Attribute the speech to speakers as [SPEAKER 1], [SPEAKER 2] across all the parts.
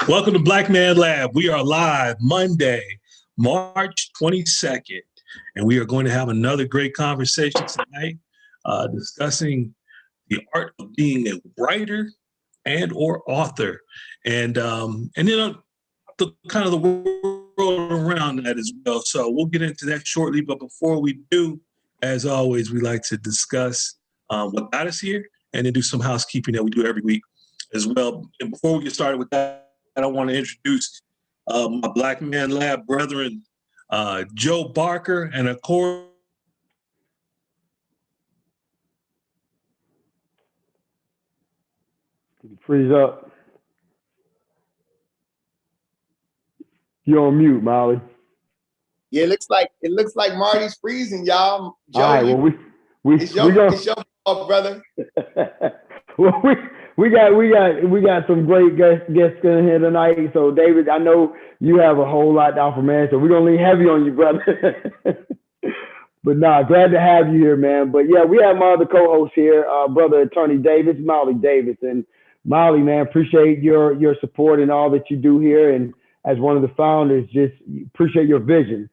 [SPEAKER 1] Welcome to Black Man Lab. We are live Monday, March 22nd, and we are going to have another great conversation tonight discussing the art of being a writer and or author, and the kind of the world around that as well. So we'll get into that shortly. But before we do, as always, we like to discuss what got us here and then do some housekeeping that we do every week as well. And before we get started with that, I want to introduce my Black Man Lab brethren, Joe Barker, and of course,
[SPEAKER 2] Freeze up. You're on mute, Molly.
[SPEAKER 3] Yeah, it looks like Marty's freezing, y'all. Joe,
[SPEAKER 2] all right, well,
[SPEAKER 3] it's your fault, brother.
[SPEAKER 2] Well, we got some great guests in here tonight. So David, I know you have a whole lot to offer, man. So we're gonna lean heavy on you, brother. But nah, glad to have you here, man. But yeah, we have my other co-host here, brother attorney Davis, Molly Davis. And Molly, man, appreciate your support and all that you do here. And as one of the founders, just appreciate your vision.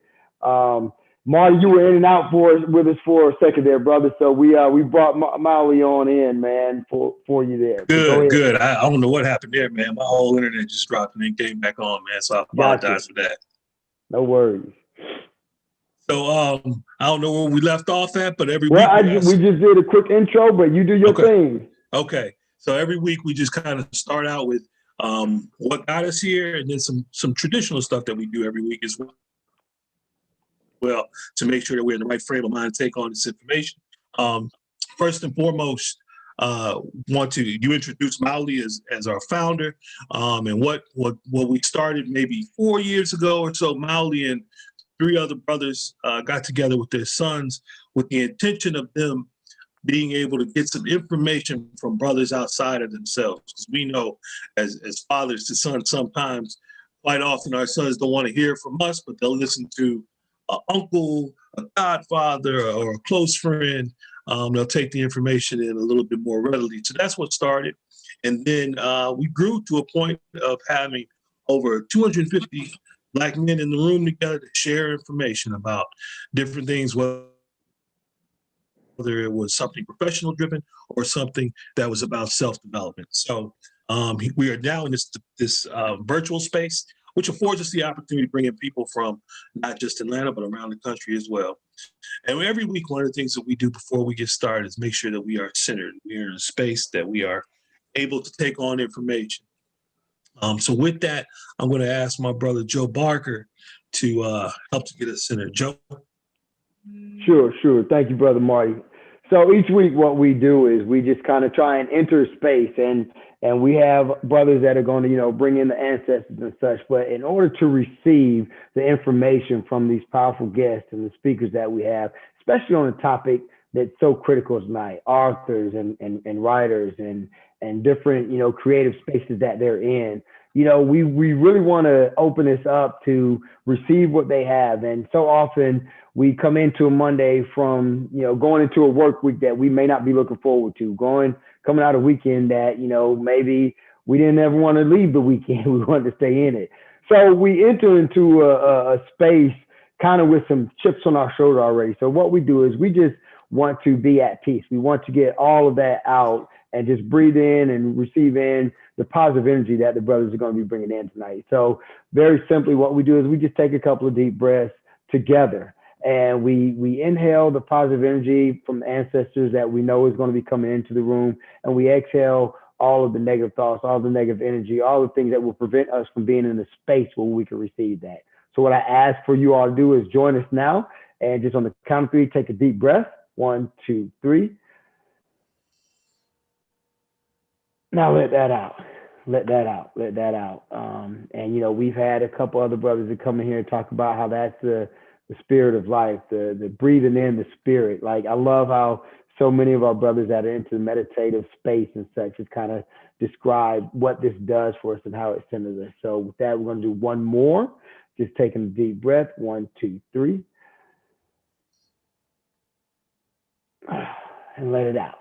[SPEAKER 2] Marty, you were in and out with us for a second there, brother. So we brought Molly on in, man, for you there.
[SPEAKER 1] Good. I don't know what happened there, man. My whole internet just dropped and then came back on, man. So I apologize for that.
[SPEAKER 2] No worries.
[SPEAKER 1] So I don't know where we left off at, but every
[SPEAKER 2] week we just did a quick intro, but you do your thing.
[SPEAKER 1] Okay. So every week we just kind of start out with what got us here, and then some traditional stuff that we do every week as well to make sure that we're in the right frame of mind to take on this information. First and foremost, you introduce Molly as our founder, and what we started maybe 4 years ago or so. Molly and 3 other brothers got together with their sons with the intention of them being able to get some information from brothers outside of themselves. Because we know as fathers to sons, sometimes, quite often, our sons don't want to hear from us, but they'll listen to an uncle, a godfather, or a close friend. They'll take the information in a little bit more readily. So that's what started. And then we grew to a point of having over 250 Black men in the room together to share information about different things, whether it was something professional driven or something that was about self-development. So we are now in this virtual space, which affords us the opportunity to bring in people from not just Atlanta, but around the country as well. And every week, one of the things that we do before we get started is make sure that we are centered. We are in a space that we are able to take on information. So with that, I'm going to ask my brother, Joe Barker, to help to get us centered. Joe?
[SPEAKER 2] Sure. Thank you, Brother Marty. So each week what we do is we just kind of try and enter space, and we have brothers that are going to, bring in the ancestors and such. But in order to receive the information from these powerful guests and the speakers that we have, especially on a topic that's so critical tonight, authors and writers and different, creative spaces that they're in, we really want to open this up to receive what they have. And so often we come into a Monday from, going into a work week that we may not be looking forward to, coming out a weekend that, maybe we didn't ever want to leave the weekend. We wanted to stay in it. So we enter into a space kind of with some chips on our shoulder already. So what we do is we just want to be at peace. We want to get all of that out and just breathe in and receive in the positive energy that the brothers are going to be bringing in tonight. So very simply, what we do is we just take a couple of deep breaths together, and we inhale the positive energy from the ancestors that we know is going to be coming into the room, and we exhale all of the negative thoughts, all the negative energy, all the things that will prevent us from being in a space where we can receive that. So what I ask for you all to do is join us now, and just on the count of 3, take a deep breath. 1, 2, 3. Now let that out. And we've had a couple other brothers that come in here and talk about how that's the spirit of life, the breathing in the spirit. Like, I love how so many of our brothers that are into the meditative space and such has kind of describe what this does for us and how it centers us. So with that, we're going to do one more. Just taking a deep breath. 1, 2, 3. And let it out.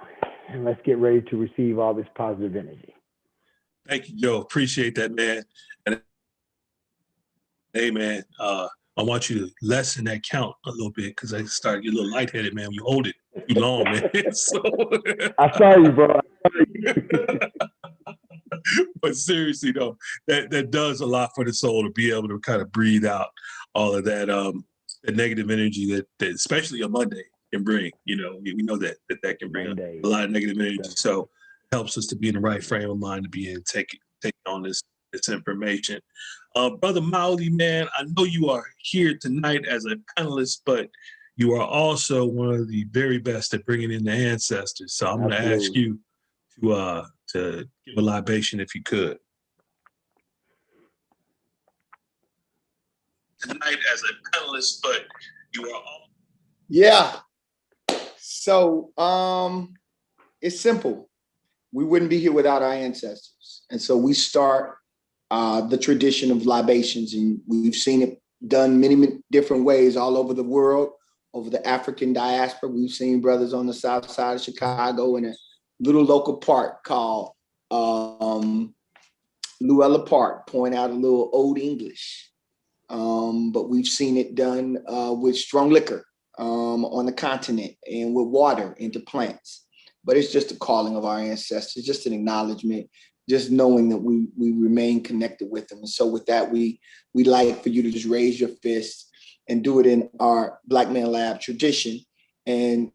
[SPEAKER 2] And let's get ready to receive all this positive energy.
[SPEAKER 1] Thank you, Joe. Appreciate that, man. And hey, man, I want you to lessen that count a little bit because I start to get a little lightheaded, man. When you hold it too long, man. So,
[SPEAKER 2] I saw you, bro. I saw you.
[SPEAKER 1] but seriously, though, that does a lot for the soul to be able to kind of breathe out all of that the negative energy that especially a Monday can bring. You know, we know that can bring a lot of negative energy. So it helps us to be in the right frame of mind to be in taking on this information. Brother Maoli, man, I know you are here tonight as a panelist, but you are also one of the very best at bringing in the ancestors. So I'm going to ask you to give a libation if you could. Tonight as a panelist, but you are all.
[SPEAKER 3] Yeah. So it's simple. We wouldn't be here without our ancestors. And so we start the tradition of libations, and we've seen it done many different ways all over the world, over the African diaspora. We've seen brothers on the south side of Chicago in a little local park called Luella Park, pouring out a little old English. But we've seen it done with strong liquor on the continent and with water into plants. But it's just a calling of our ancestors, just an acknowledgement, just knowing that we remain connected with them. And so with that, we like for you to just raise your fist and do it in our Black Man Lab tradition. And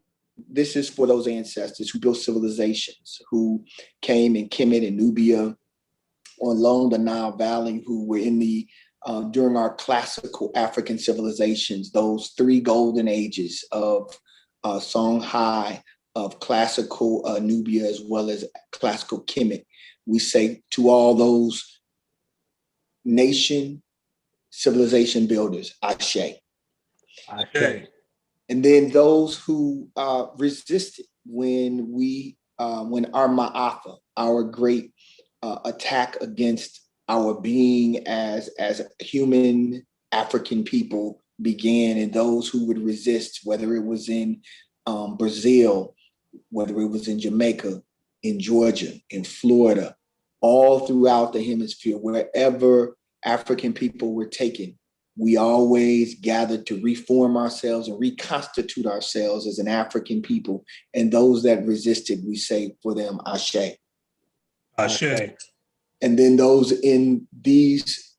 [SPEAKER 3] this is for those ancestors who built civilizations, who came in Kemet and Nubia, along the Nile Valley, who were in the during our classical African civilizations, those three golden ages of Songhai, of classical Nubia, as well as classical Kemet. We say to all those nation civilization builders, Ashe.
[SPEAKER 2] Ashe.
[SPEAKER 3] And then those who resisted when our Ma'afa, our great attack against our being as human African people began, and those who would resist, whether it was in Brazil, whether it was in Jamaica, in Georgia, in Florida, all throughout the hemisphere, wherever African people were taken, we always gathered to reform ourselves and reconstitute ourselves as an African people. And those that resisted, we say for them, Ashe.
[SPEAKER 1] Ashe.
[SPEAKER 3] And then those in these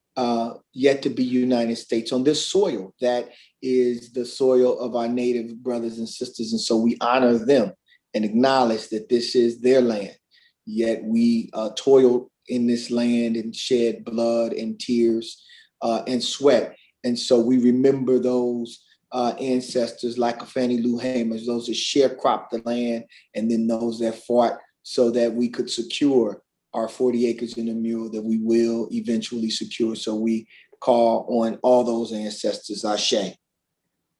[SPEAKER 3] yet to be United States, on this soil that is the soil of our native brothers and sisters. And so we honor them and acknowledge that this is their land. Yet we toiled in this land and shed blood and tears and sweat. And so we remember those ancestors like Afeni Lou Hamer, those that sharecropped the land, and then those that fought so that we could secure our 40 acres and a mule that we will eventually secure. So we call on all those ancestors, Ashe.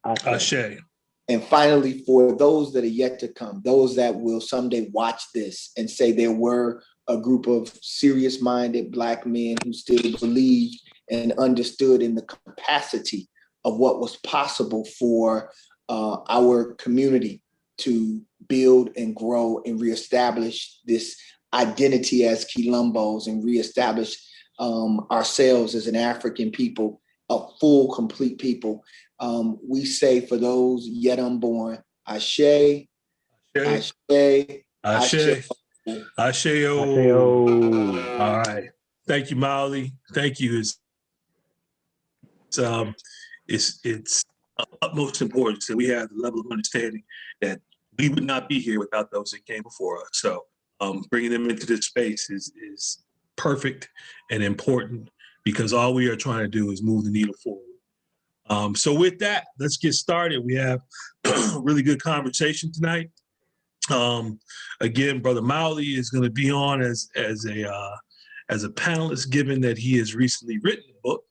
[SPEAKER 1] Ashe.
[SPEAKER 3] And finally, for those that are yet to come, those that will someday watch this and say there were a group of serious-minded Black men who still believed and understood in the capacity of what was possible for our community to build and grow and reestablish this identity as Quilombos and reestablish ourselves as an African people, a full, complete people. We say for those yet unborn, Ashe, Ashe, Ashe,
[SPEAKER 1] Ashe. Ashe. All right. Thank you, Maoli. Thank you. It's of utmost importance that we have the level of understanding that we would not be here without those that came before us. So bringing them into this space is perfect and important because all we are trying to do is move the needle forward. So with that, let's get started. We have a really good conversation tonight. Again, Brother Maoli is going to be on as a panelist, given that he has recently written a book.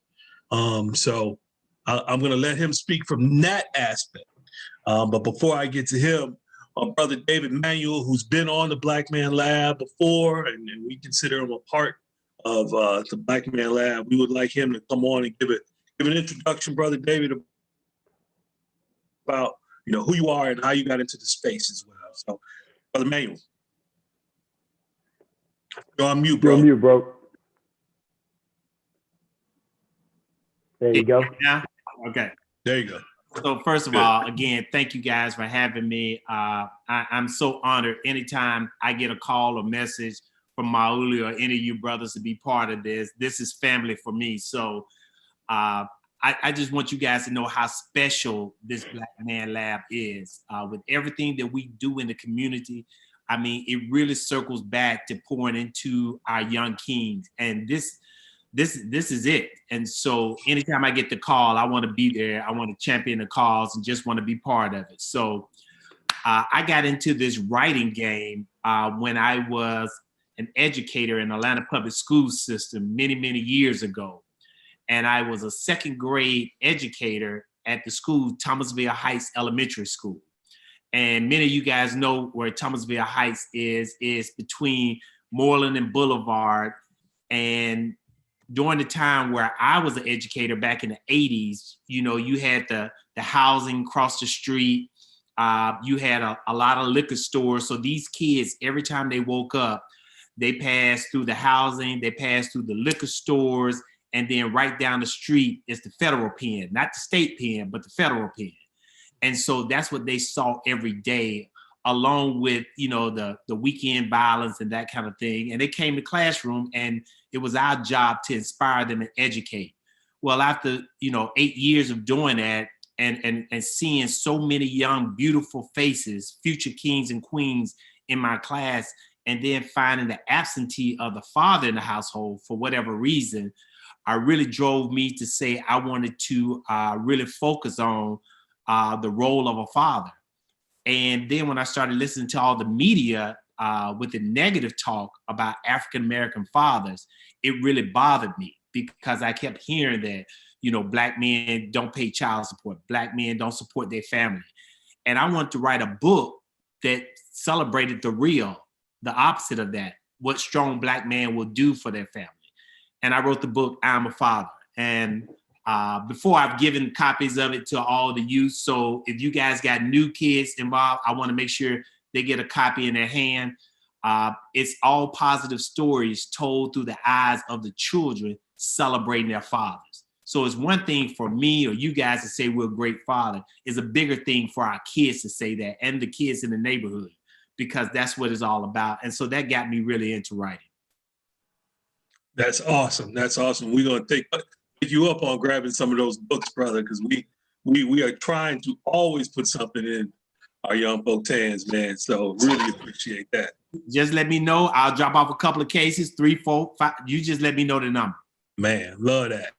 [SPEAKER 1] So I'm going to let him speak from that aspect. But before I get to him, Brother David Manuel, who's been on the Black Man Lab before, and we consider him a part of the Black Man Lab, we would like him to come on and give an introduction, Brother David, about who you are and how you got into the space as well. So, Brother Manuel. No, I'm mute,
[SPEAKER 2] You're
[SPEAKER 1] bro.
[SPEAKER 2] on mute, bro. There you go.
[SPEAKER 4] Yeah. Okay.
[SPEAKER 1] There you go.
[SPEAKER 4] So first of
[SPEAKER 1] Good.
[SPEAKER 4] all, again, thank you guys for having me. I'm so honored anytime I get a call or message from Mauli or any of you brothers to be part of this. This is family for me. So I just want you guys to know how special this Black Man Lab is. With everything that we do in the community, I mean, it really circles back to pouring into our young kings. And this is it. And so anytime I get the call, I want to be there. I want to champion the cause and just want to be part of it. So I got into this writing game when I was an educator in Atlanta public school system many, many years ago. And I was a second grade educator at the school, Thomasville Heights Elementary School. And many of you guys know where Thomasville Heights is between Moreland and Boulevard. And during the time where I was an educator back in the 80s, you know, you had the housing across the street. You had a lot of liquor stores. So these kids, every time they woke up, they passed through the housing, they passed through the liquor stores, and then right down the street is the federal pen, not the state pen, but the federal pen. And so that's what they saw every day, along with, you know, the weekend violence and that kind of thing. And they came to classroom, and it was our job to inspire them and educate. Well, after, you know, 8 years of doing that and seeing so many young, beautiful faces, future kings and queens in my class, and then finding the absentee of the father in the household for whatever reason, really drove me to say I wanted to really focus on the role of a father. And then when I started listening to all the media with the negative talk about African-American fathers, it really bothered me because I kept hearing that, you know, Black men don't pay child support, Black men don't support their family. And I wanted to write a book that celebrated the real, the opposite of that, what strong Black man will do for their family. And I wrote the book, I'm a Father. And before, I've given copies of it to all the youth. So if you guys got new kids involved, I want to make sure they get a copy in their hand. It's all positive stories told through the eyes of the children celebrating their fathers. So it's one thing for me or you guys to say we're a great father. It's a bigger thing for our kids to say that, and the kids in the neighborhood, because that's what it's all about. And so that got me really into writing.
[SPEAKER 1] That's awesome. That's awesome. We're gonna take you up on grabbing some of those books, brother, because we are trying to always put something in our young folks' hands, man. So really appreciate that.
[SPEAKER 4] Just let me know. I'll drop off a couple of cases, 3, 4, 5. You just let me know the number.
[SPEAKER 1] Man, love that.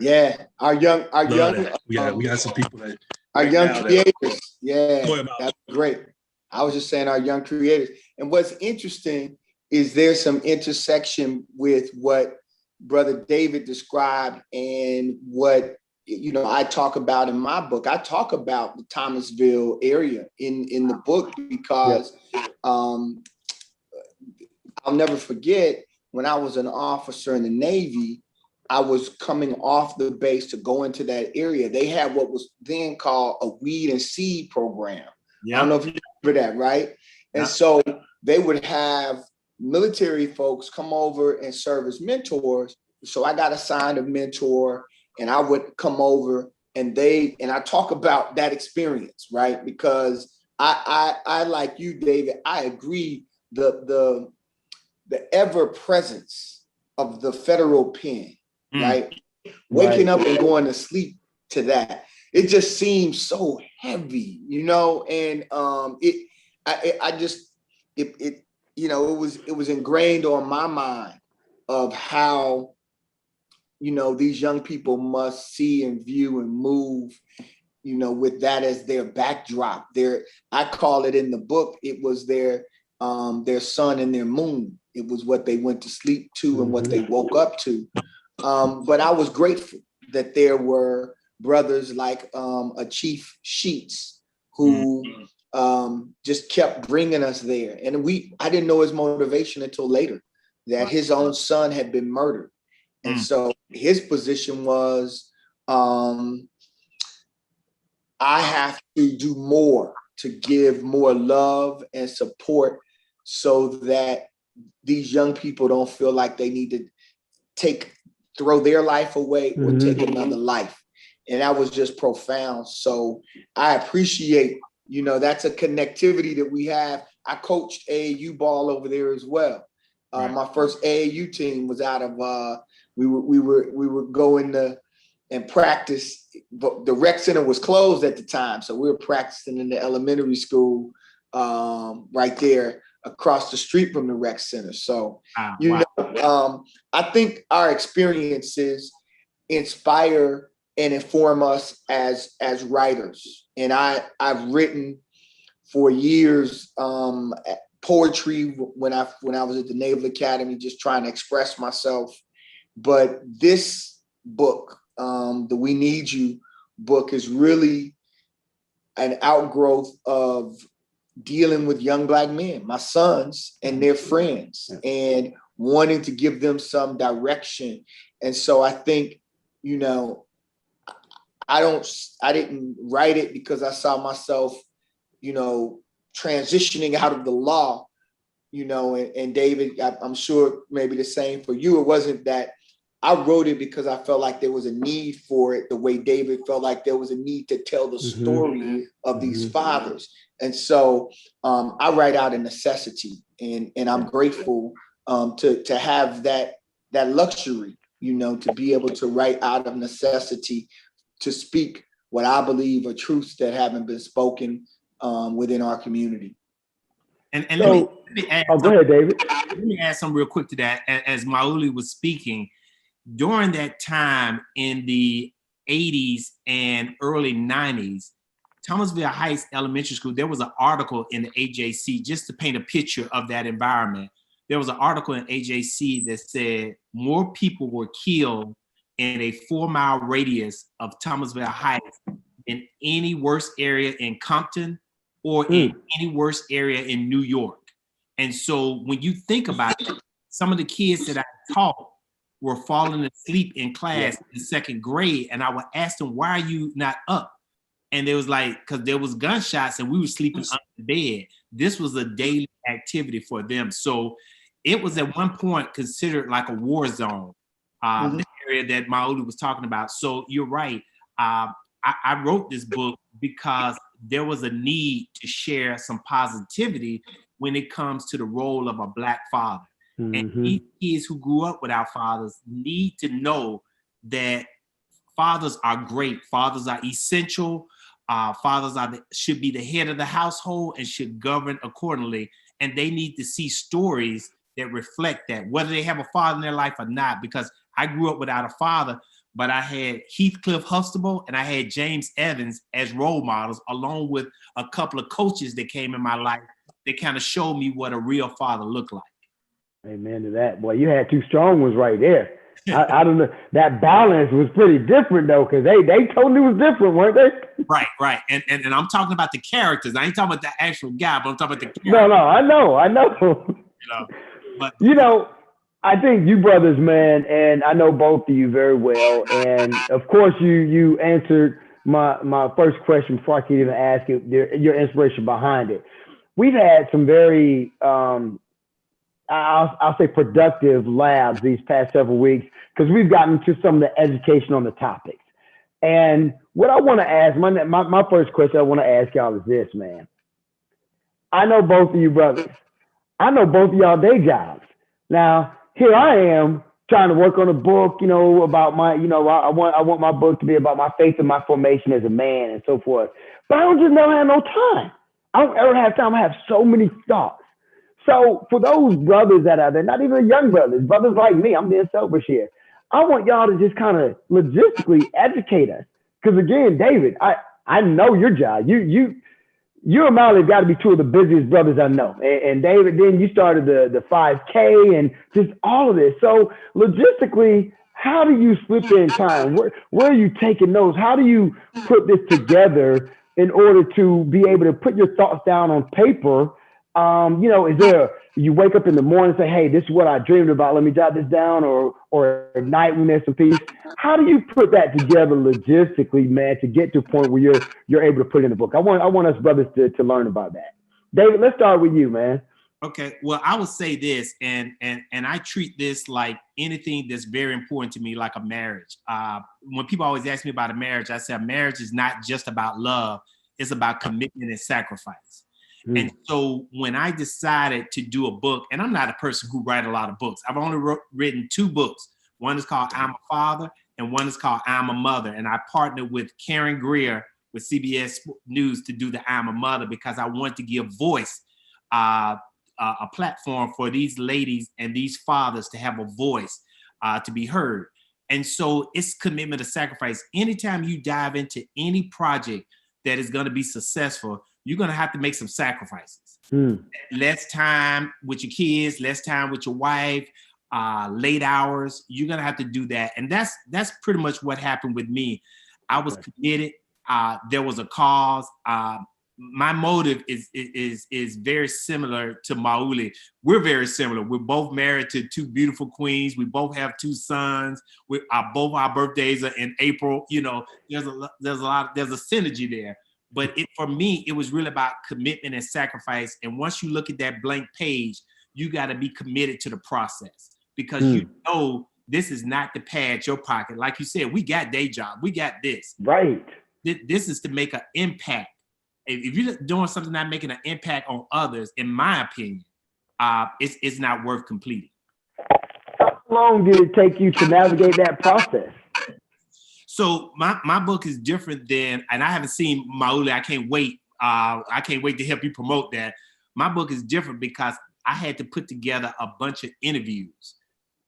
[SPEAKER 3] Yeah, our young,
[SPEAKER 1] That. We got some people that
[SPEAKER 3] our
[SPEAKER 1] right
[SPEAKER 3] young
[SPEAKER 1] now
[SPEAKER 3] creators. Yeah,
[SPEAKER 1] Go ahead, Miles.
[SPEAKER 3] that's great. I was just saying our young creators. And what's interesting is there's some intersection with what Brother David described and what, you know, I talk about in my book. I talk about the Thomasville area in the book because I'll never forget when I was an officer in the Navy, I was coming off the base to go into that area. They had what was then called a weed and seed program. I don't know if you remember that, right? And so they would have military folks come over and serve as mentors. So I got assigned a mentor, and I would come over and I talk about that experience, right? Because I like you, David, I agree the ever presence of the federal pen, right? Waking up and going to sleep to that. It just seems so heavy, you know, and it was ingrained on my mind of how, you know, these young people must see and view and move, you know, with that as their backdrop. I call it in the book, it was their sun and their moon. It was what they went to sleep to and what they woke up to. But I was grateful that there were brothers like a Chief Sheets who just kept bringing us there. And I didn't know his motivation until later, that his own son had been murdered. And so his position was, I have to do more to give more love and support so that these young people don't feel like they need to throw their life away or take another life. And that was just profound. So I appreciate, that's a connectivity that we have. I coached AAU ball over there as well. Right. My first AAU team was out of, we were going to and practice, but the rec center was closed at the time. So we were practicing in the elementary school right there across the street from the rec center. So, I think our experiences inspire and inform us as writers. And I've written for years poetry when I was at the Naval Academy, just trying to express myself. But this book, the We Need You book, is really an outgrowth of dealing with young Black men, my sons and their friends, and wanting to give them some direction. And so I think, I didn't write it because I saw myself, transitioning out of the law, and David, I'm sure maybe the same for you. It wasn't that I wrote it because I felt like there was a need for it, the way David felt like there was a need to tell the story of these fathers. And so I write out of necessity, and I'm grateful to have that luxury, to be able to write out of necessity, to speak what I believe are truths that haven't been spoken within our community.
[SPEAKER 4] And let me add
[SPEAKER 2] go ahead, David.
[SPEAKER 4] Let me add something real quick to that. As Mauli was speaking, during that time in the 80s and early 90s, Thomasville Heights Elementary School, there was an article in the AJC, just to paint a picture of that environment. There was an article in AJC that said more people were killed in a 4-mile radius of Thomasville Heights in any worse area in Compton or in any worse area in New York. And so when you think about it, some of the kids that I taught were falling asleep in class in 2nd grade. And I would ask them, why are you not up? And they was like, because there was gunshots and we were sleeping under the bed. This was a daily activity for them. So it was at one point considered like a war zone, the area that Mauli was talking about. So you're right. I wrote this book because there was a need to share some positivity when it comes to the role of a Black father. And these kids who grew up without fathers need to know that fathers are great. Fathers are essential. Fathers should be the head of the household and should govern accordingly. And they need to see stories that reflect that, whether they have a father in their life or not, because I grew up without a father, but I had Heathcliff Huxtable and I had James Evans as role models, along with a couple of coaches that came in my life that kind of showed me what a real father looked like.
[SPEAKER 2] Amen to that. Boy, you had two strong ones right there. I don't know. That balance was pretty different though, because they totally was different, weren't they?
[SPEAKER 4] Right. And I'm talking about the characters. I ain't talking about the actual guy, but I'm talking about the characters.
[SPEAKER 2] No, I know.
[SPEAKER 4] But
[SPEAKER 2] I think you brothers, man, and I know both of you very well. And of course, you answered my first question before I could even ask you your inspiration behind it. We've had some very I'll say productive labs these past several weeks, because we've gotten to some of the education on the topics. And what I want to ask, my first question I want to ask y'all is this, man. I know both of you brothers. I know both of y'all day jobs. Now, here I am trying to work on a book, about my, I want my book to be about my faith and my formation as a man and so forth. But I don't just never have no time. I don't ever have time. I have so many thoughts. So for those brothers that are there, not even young brothers like me, I'm being selfish here. I want y'all to just kind of logistically educate us. Because again, David, I know your job. You and Mauli have got to be two of the busiest brothers I know. And David, then you started the 5K and just all of this. So logistically, how do you split in time? Where are you taking notes? How do you put this together in order to be able to put your thoughts down on paper? Is there, you wake up in the morning and say, hey, this is what I dreamed about, let me jot this down, or at night when there's some peace? How do you put that together logistically, man, to get to a point where you're able to put in the book? I want us brothers to learn about that. David, let's start with you, man.
[SPEAKER 4] Okay, well, I would say this, and I treat this like anything that's very important to me, like a marriage. When people always ask me about a marriage, I say a marriage is not just about love; it's about commitment and sacrifice. And so when I decided to do a book, and I'm not a person who write a lot of books. I've only written 2 books. One is called I'm a Father, and one is called I'm a Mother. And I partnered with Karen Greer with CBS News to do the I'm a Mother because I want to give voice, a platform for these ladies and these fathers to have a voice, to be heard. And so it's commitment to sacrifice. Anytime you dive into any project that is going to be successful, you're going to have to make some sacrifices. Less time with your kids, less time with your wife, late hours. You're going to have to do that. And that's pretty much what happened with me. I was committed. There was a cause. My motive is very similar to Mauli. We're very similar. We're both married to 2 beautiful queens. We both have 2 sons. Both our birthdays are in April. You know, there's a synergy there. But for me, it was really about commitment and sacrifice. And once you look at that blank page, you got to be committed to the process because you know this is not to pad your pocket. Like you said, we got day job. We got this.
[SPEAKER 2] Right.
[SPEAKER 4] This is to make an impact. If you're doing something not making an impact on others, in my opinion, it's not worth completing.
[SPEAKER 2] How long did it take you to navigate that process?
[SPEAKER 4] So my book is different than, and I haven't seen Mauli. I can't wait. I can't wait to help you promote that. My book is different because I had to put together a bunch of interviews.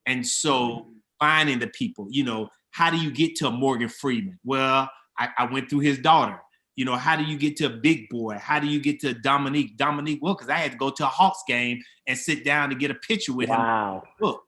[SPEAKER 4] And so finding the people, you know, how do you get to a Morgan Freeman? Well, I went through his daughter. You know, how do you get to a Big Boy? How do you get to Dominique? Well, because I had to go to a Hawks game and sit down to get a picture with him.
[SPEAKER 2] Wow.
[SPEAKER 4] Look.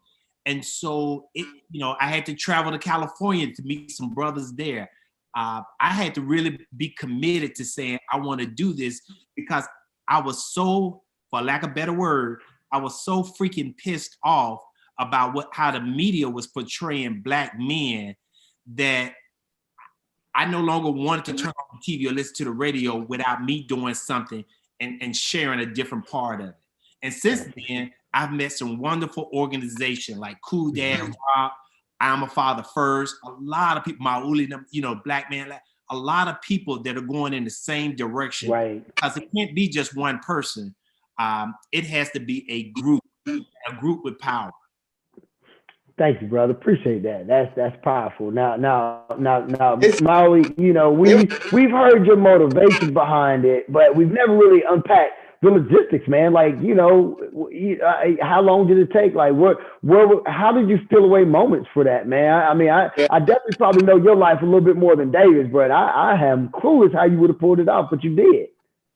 [SPEAKER 4] And so, I had to travel to California to meet some brothers there. I had to really be committed to saying, I want to do this because I was so, for lack of a better word, I was so freaking pissed off about how the media was portraying Black men that I no longer wanted to turn on the TV or listen to the radio without me doing something and sharing a different part of it. And since then, I've met some wonderful organizations like Cool Dad Rock, I'm a Father First, a lot of people, Mauli, Black Man, a lot of people that are going in the same direction.
[SPEAKER 2] Right.
[SPEAKER 4] Because it can't be just one person. It has to be a group with power.
[SPEAKER 2] Thank you, brother. Appreciate that. That's powerful. Now, Mauli, we've heard your motivation behind it, but we've never really unpacked the logistics, man. Like, how long did it take? Like, how did you steal away moments for that, man? I definitely probably know your life a little bit more than David's, but I am clueless how you would have pulled it off, but you did.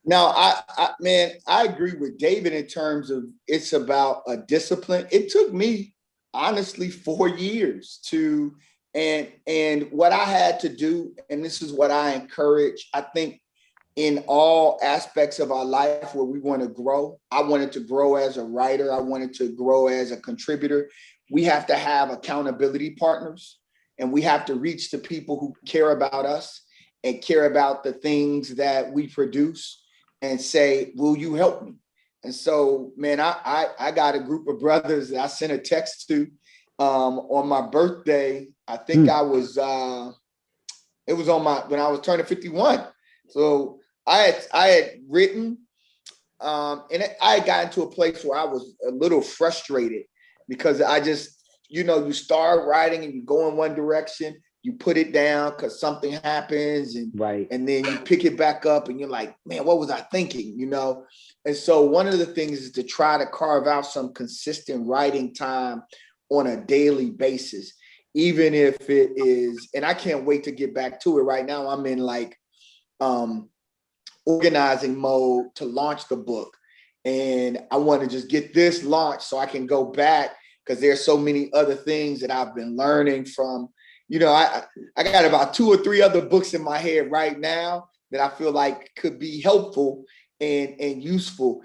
[SPEAKER 3] Now, I agree with David in terms of it's about a discipline. It took me, honestly, 4 years and what I had to do, and this is what I encourage, I think, in all aspects of our life where we want to grow. I wanted to grow as a writer. I wanted to grow as a contributor. We have to have accountability partners, and we have to reach the people who care about us and care about the things that we produce and say, will you help me? And so, man, I got a group of brothers that I sent a text to on my birthday. I think it was when I was turning 51. So I had written, and I had gotten to a place where I was a little frustrated because I just, you start writing and you go in one direction, you put it down because something happens, and then you pick it back up and you're like, man, what was I thinking? And so one of the things is to try to carve out some consistent writing time on a daily basis, even if it is, and I can't wait to get back to it. Right now, I'm in organizing mode to launch the book. And I want to just get this launched so I can go back because there's so many other things that I've been learning from, I got about 2 or 3 other books in my head right now that I feel like could be helpful and useful,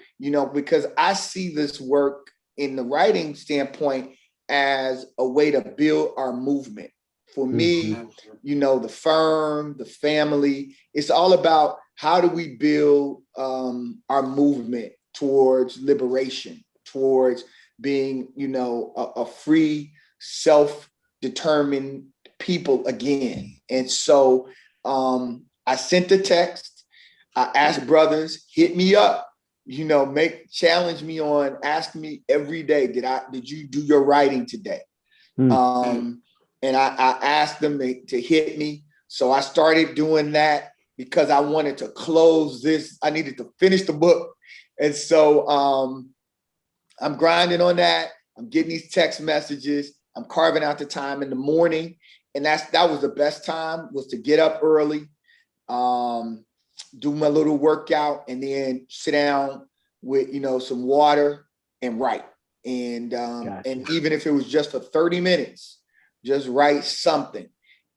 [SPEAKER 3] because I see this work in the writing standpoint as a way to build our movement. For me, the firm, the family, it's all about how do we build our movement towards liberation, towards being, you know, a free, self-determined people again. And so I sent a text. I asked brothers, hit me up, you know, challenge me on, ask me every day, did you do your writing today? And I asked them to hit me. So I started doing that because I wanted to close this. I needed to finish the book. And so I'm grinding on that. I'm getting these text messages. I'm carving out the time in the morning. And that was the best time, was to get up early, do my little workout, and then sit down with, you know, some water and write. And and even if it was just for 30 minutes, just write something.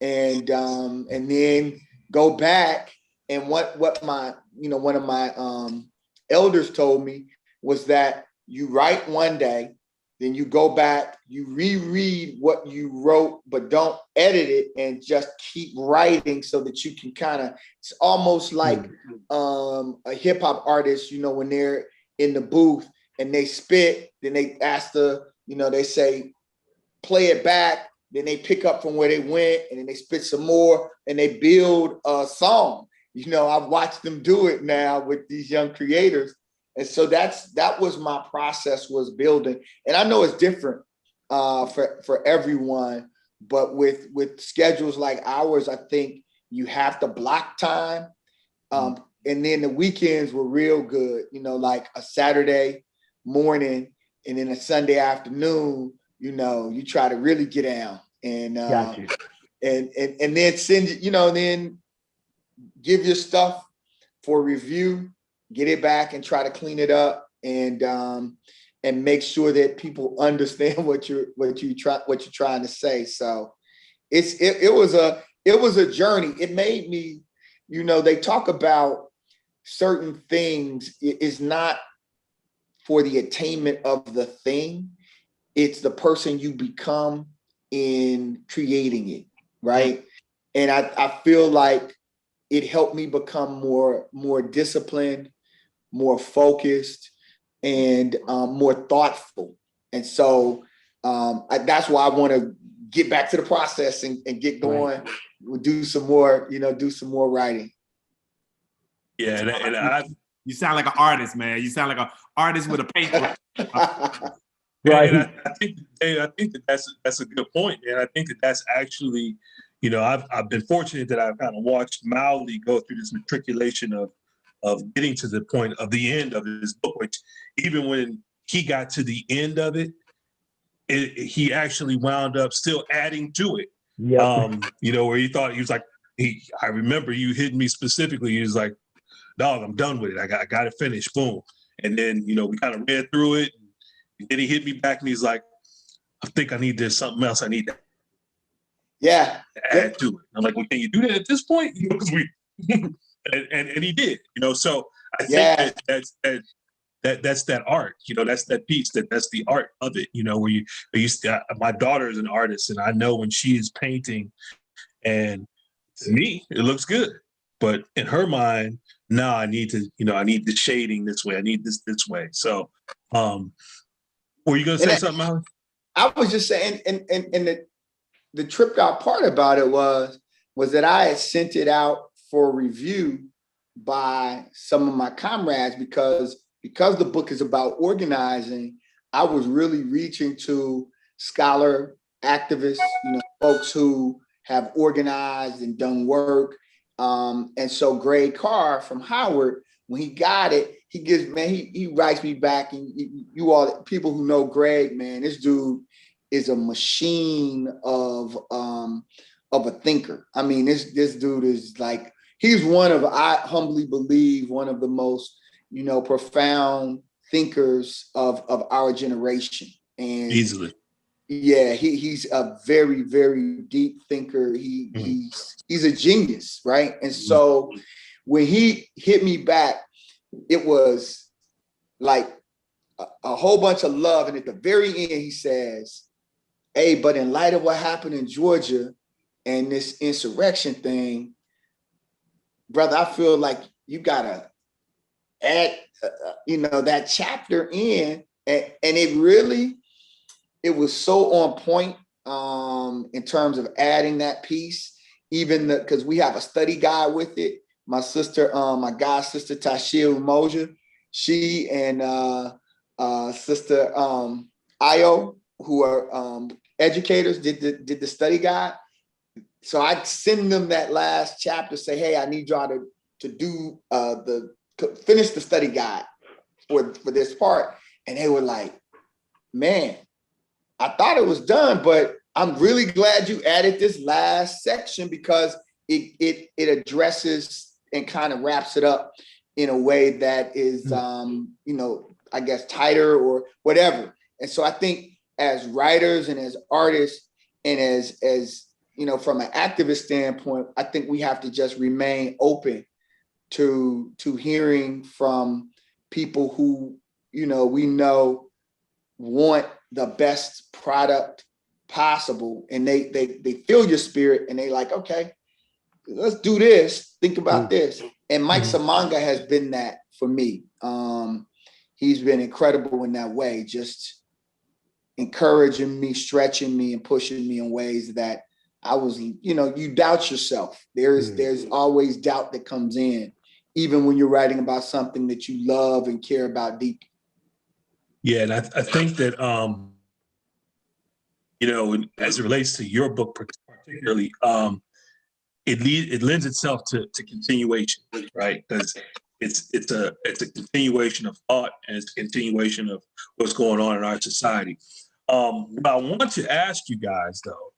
[SPEAKER 3] And then go back. And what my, you know, one of my elders told me was that you write one day, then you go back, you reread what you wrote, but don't edit it, and just keep writing so that you can kind of, it's almost like a hip hop artist, you know, when they're in the booth and they spit, then they ask they say, play it back, then they pick up from where they went, and then they spit some more, and they build a song. You know, I've watched them do it now with these young creators. And so that was my process, was building. And I know it's different for everyone, but with schedules like ours, I think you have to block time. And then the weekends were real good, you know, like a Saturday morning and then a Sunday afternoon, you know, you try to really get down and and then send, you know, then give your stuff for review, get it back and try to clean it up, and make sure that people understand what you're trying to say. So it was a journey. It made me, you know, they talk about certain things. It is not for the attainment of the thing. It's the person you become in creating it, right? And I feel like it helped me become more disciplined, more focused, and more thoughtful. And so that's why I want to get back to the process and get going. Right. We'll do some more writing.
[SPEAKER 1] Yeah, and
[SPEAKER 4] you sound like an artist, man. You sound like an artist with a paintbrush.
[SPEAKER 1] Right. And I think that that's a good point, and I think that's actually, you know, I've been fortunate that I've kind of watched Mowgli go through this matriculation of getting to the point of the end of his book, which even when he got to the end of it, he actually wound up still adding to it. Yep. You know, where he thought, he was like, I remember you hitting me specifically. He was like, dog, I'm done with it. I got it finished. Boom. And then, you know, we kind of read through it. And then he hit me back and he's like, I think there's something else I need to add to it. I'm like, well, can you do that at this point? You know, because and he did, you know. So I think that's that art, you know, that's that piece, that's the art of it, you know, where my daughter is an artist, and I know when she is painting, and to me, it looks good. But in her mind, no, I need the shading this way. I need this way. So were you gonna say something, Molly?
[SPEAKER 3] I was just saying, and the tripped out part about it was that I had sent it out for review by some of my comrades because the book is about organizing. I was really reaching to scholar activists, you know, folks who have organized and done work. And so Greg Carr from Howard, when he got it, he writes me back, and you all people who know Greg, man, this dude is a machine of a thinker. I mean, this dude is like, he's I humbly believe, one of the most, you know, profound thinkers of our generation. And
[SPEAKER 1] easily.
[SPEAKER 3] Yeah, he's a very, very deep thinker. He's a genius, right? And so when he hit me back, it was like a whole bunch of love. And at the very end, he says, hey, but in light of what happened in Georgia and this insurrection thing, brother, I feel like you gotta add, that chapter in, and it was so on point in terms of adding that piece, even because we have a study guide with it. My sister, my god sister Tashia Umoja, she and sister Io, who are educators, did the study guide. So I send them that last chapter, say, hey, I need y'all to do finish the study guide for this part. And they were like, man, I thought it was done, but I'm really glad you added this last section, because it addresses and kind of wraps it up in a way that is, I guess, tighter or whatever. And so I think as writers and as artists and as from an activist standpoint, I think we have to just remain open to hearing from people who, we know want the best product possible, and they feel your spirit, and they like, okay, let's do this. Think about this. And Mike Samanga has been that for me. He's been incredible in that way, just encouraging me, stretching me, and pushing me in ways that I was, you doubt yourself. There's always doubt that comes in, even when you're writing about something that you love and care about deeply.
[SPEAKER 1] Yeah, and I think that as it relates to your book particularly, it lends itself to continuation, right? Because it's a continuation of thought, and it's a continuation of what's going on in our society. What I want to ask you guys, though,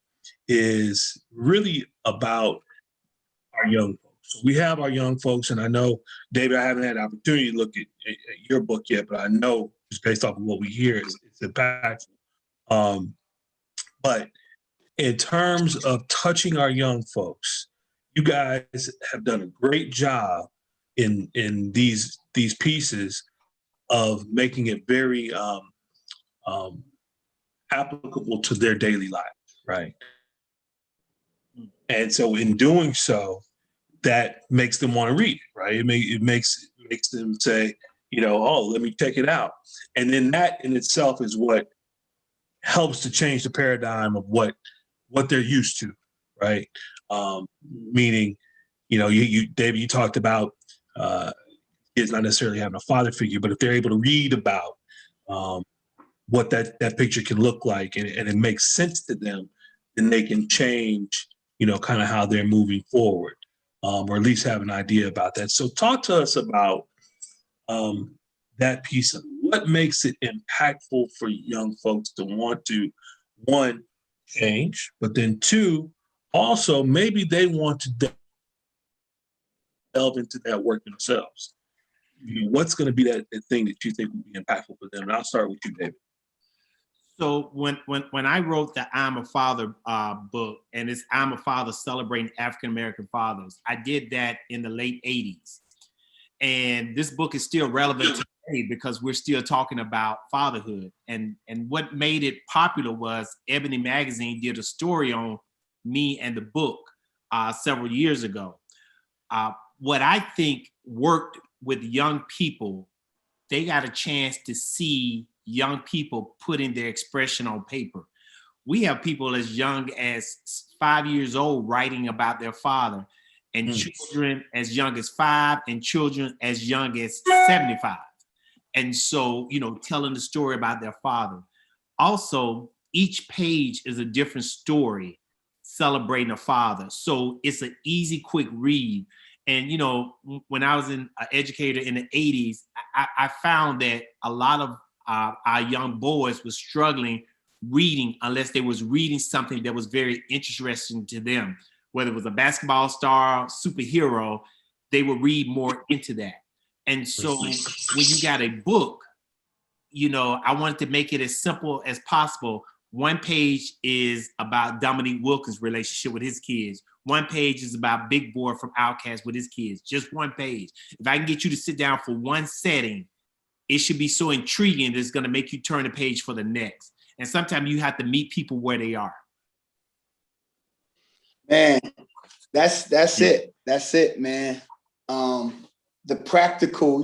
[SPEAKER 1] is really about our young folks. So we have our young folks, and I know, David, I haven't had an opportunity to look at your book yet, but I know just based off of what we hear, it's impactful. But in terms of touching our young folks, you guys have done a great job in these pieces of making it very applicable to their daily life, right? And so in doing so, that makes them want to read it, right? It makes them say, oh, let me check it out. And then that in itself is what helps to change the paradigm of what they're used to, right? Meaning, you David, you talked about kids not necessarily having a father figure, but if they're able to read about what that picture can look like, and it makes sense to them, then they can change, kind of how they're moving forward, or at least have an idea about that. So talk to us about that piece of what makes it impactful for young folks to want to, one, change, but then two, also maybe they want to delve into that work themselves. What's going to be that thing that you think would be impactful for them? And I'll start with you, David.
[SPEAKER 4] So when I wrote the I'm a Father book, and it's I'm a Father celebrating African-American fathers, I did that in the late 80s. And this book is still relevant today because we're still talking about fatherhood. And what made it popular was Ebony Magazine did a story on me and the book several years ago. What I think worked with young people, they got a chance to see young people putting their expression on paper. We have people as young as 5 years old writing about their father, and children as young as 5, and children as young as 75. And so, telling the story about their father. Also, each page is a different story celebrating a father. So it's an easy, quick read. And, when I was an educator in the 80s, I found that a lot of our young boys were struggling reading unless they was reading something that was very interesting to them. Whether it was a basketball star, superhero, they would read more into that. And so when you got a book, I wanted to make it as simple as possible. One page is about Dominique Wilkins' relationship with his kids. One page is about Big Boy from Outkast with his kids. Just one page. If I can get you to sit down for one setting, it should be so intriguing that it's going to make you turn the page for the next. And sometimes you have to meet people where they are.
[SPEAKER 3] Man, that's it. That's it, man. The practical,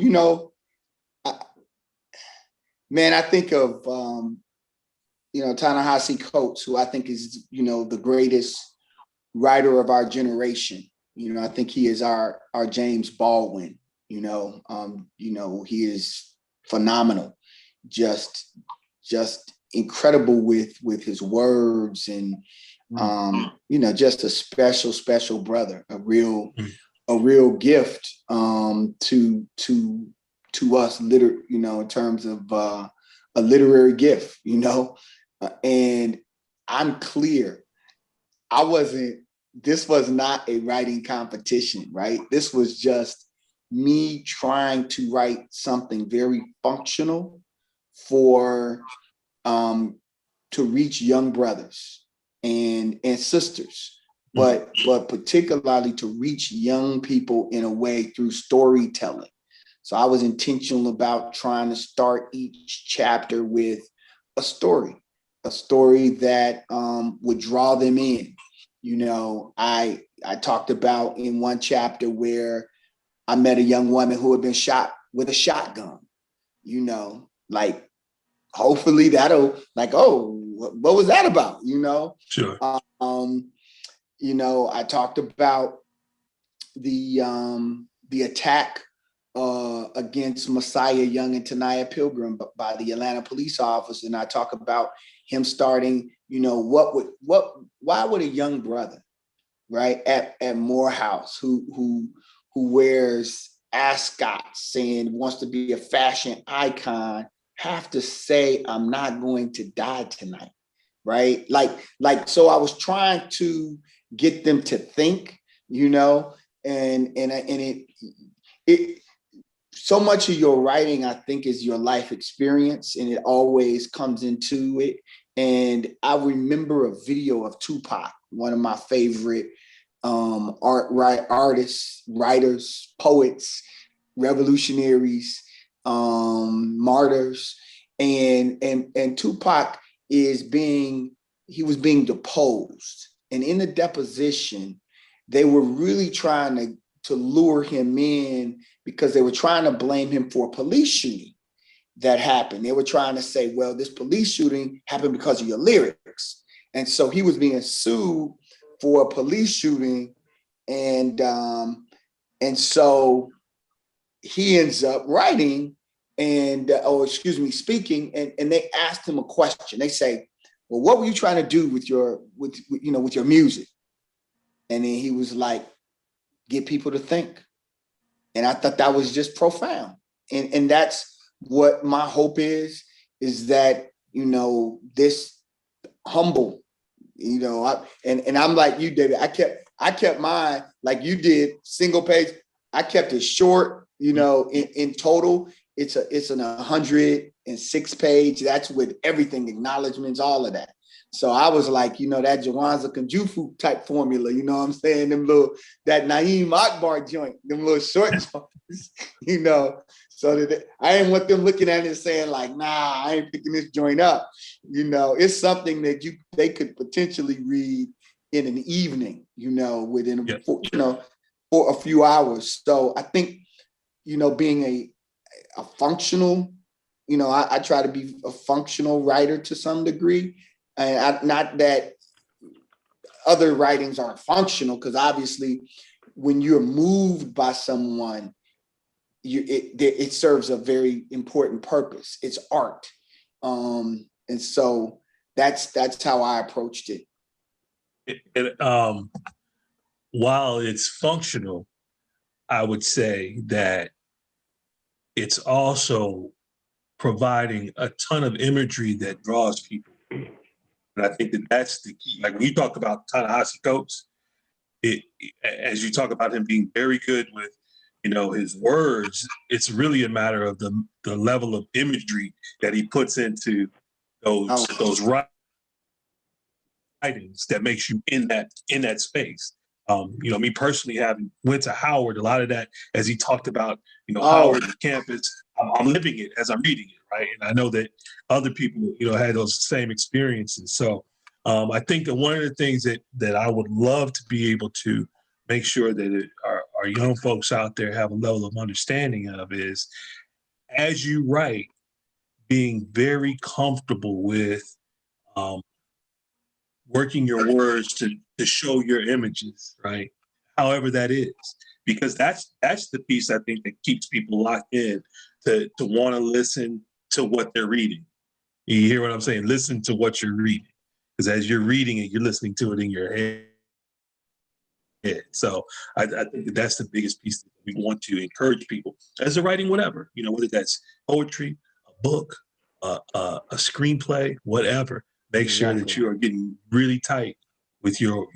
[SPEAKER 3] Man, I think of Ta-Nehisi Coates, who I think is the greatest writer of our generation. I think he is our James Baldwin. He is phenomenal, just incredible with his words, and just a special brother, a real gift to us, in terms of a literary gift, and I'm clear. This was not a writing competition, right? This was just me trying to write something very functional to reach young brothers and sisters, but particularly to reach young people in a way through storytelling. So I was intentional about trying to start each chapter with a story that would draw them in. I talked about in one chapter where I met a young woman who had been shot with a shotgun. Hopefully that'll what was that about?
[SPEAKER 1] Sure.
[SPEAKER 3] I talked about the attack against Messiah Young and Tanaya Pilgrim by the Atlanta police officer, and I talk about him starting. Why would a young brother, right, at Morehouse who wears ascots and wants to be a fashion icon have to say, I'm not going to die tonight, right? So I was trying to get them to think, and it so much of your writing, I think, is your life experience, and it always comes into it. And I remember a video of Tupac, one of my favorite artists, writers, poets, revolutionaries, martyrs, and Tupac was being deposed, and in the deposition, they were really trying to lure him in because they were trying to blame him for a police shooting that happened. They were trying to say, well, this police shooting happened because of your lyrics, and so he was being sued for a police shooting, and so he ends up writing speaking, and they asked him a question. They say, well, what were you trying to do with your music? And then he was like, get people to think. And I thought that was just profound. And that's what my hope is that, this humble, and I'm like you, David, I kept mine like you did, single page. I kept it short, in total. It's an 106 page. That's with everything, acknowledgments, all of that. So I was like, that Jawanza Kunjufu type formula, you know what I'm saying? That Naeem Akbar joint, them little short joints, so that I didn't want them looking at it and saying like, nah, I ain't picking this joint up. It's something that they could potentially read in an evening, within, for a few hours. So I think, being a functional, I try to be a functional writer to some degree. And not that other writings aren't functional, because obviously when you're moved by someone, it serves a very important purpose. It's art. And so that's how I approached it.
[SPEAKER 1] While it's functional, I would say that it's also providing a ton of imagery that draws people. And I think that's the key. Like when you talk about Ta-Nehisi Coates, as you talk about him being very good with, his words, it's really a matter of the level of imagery that he puts into those writings that makes you in that space. Me personally, having went to Howard, a lot of that, as he talked about, Howard, the campus, I'm living it as I'm reading it, right? And I know that other people, had those same experiences. So I think that one of the things that I would love to be able to make sure that our young folks out there have a level of understanding of is, as you write, being very comfortable with working your words to show your images, right? However that is, because that's the piece I think that keeps people locked in to want to listen to what they're reading. You hear what I'm saying? Listen to what you're reading, because as you're reading it, you're listening to it in your head. So I think that's the biggest piece that we want to encourage people as they're writing whatever, whether that's poetry, a book, a screenplay, whatever. Make sure that you are getting really tight with your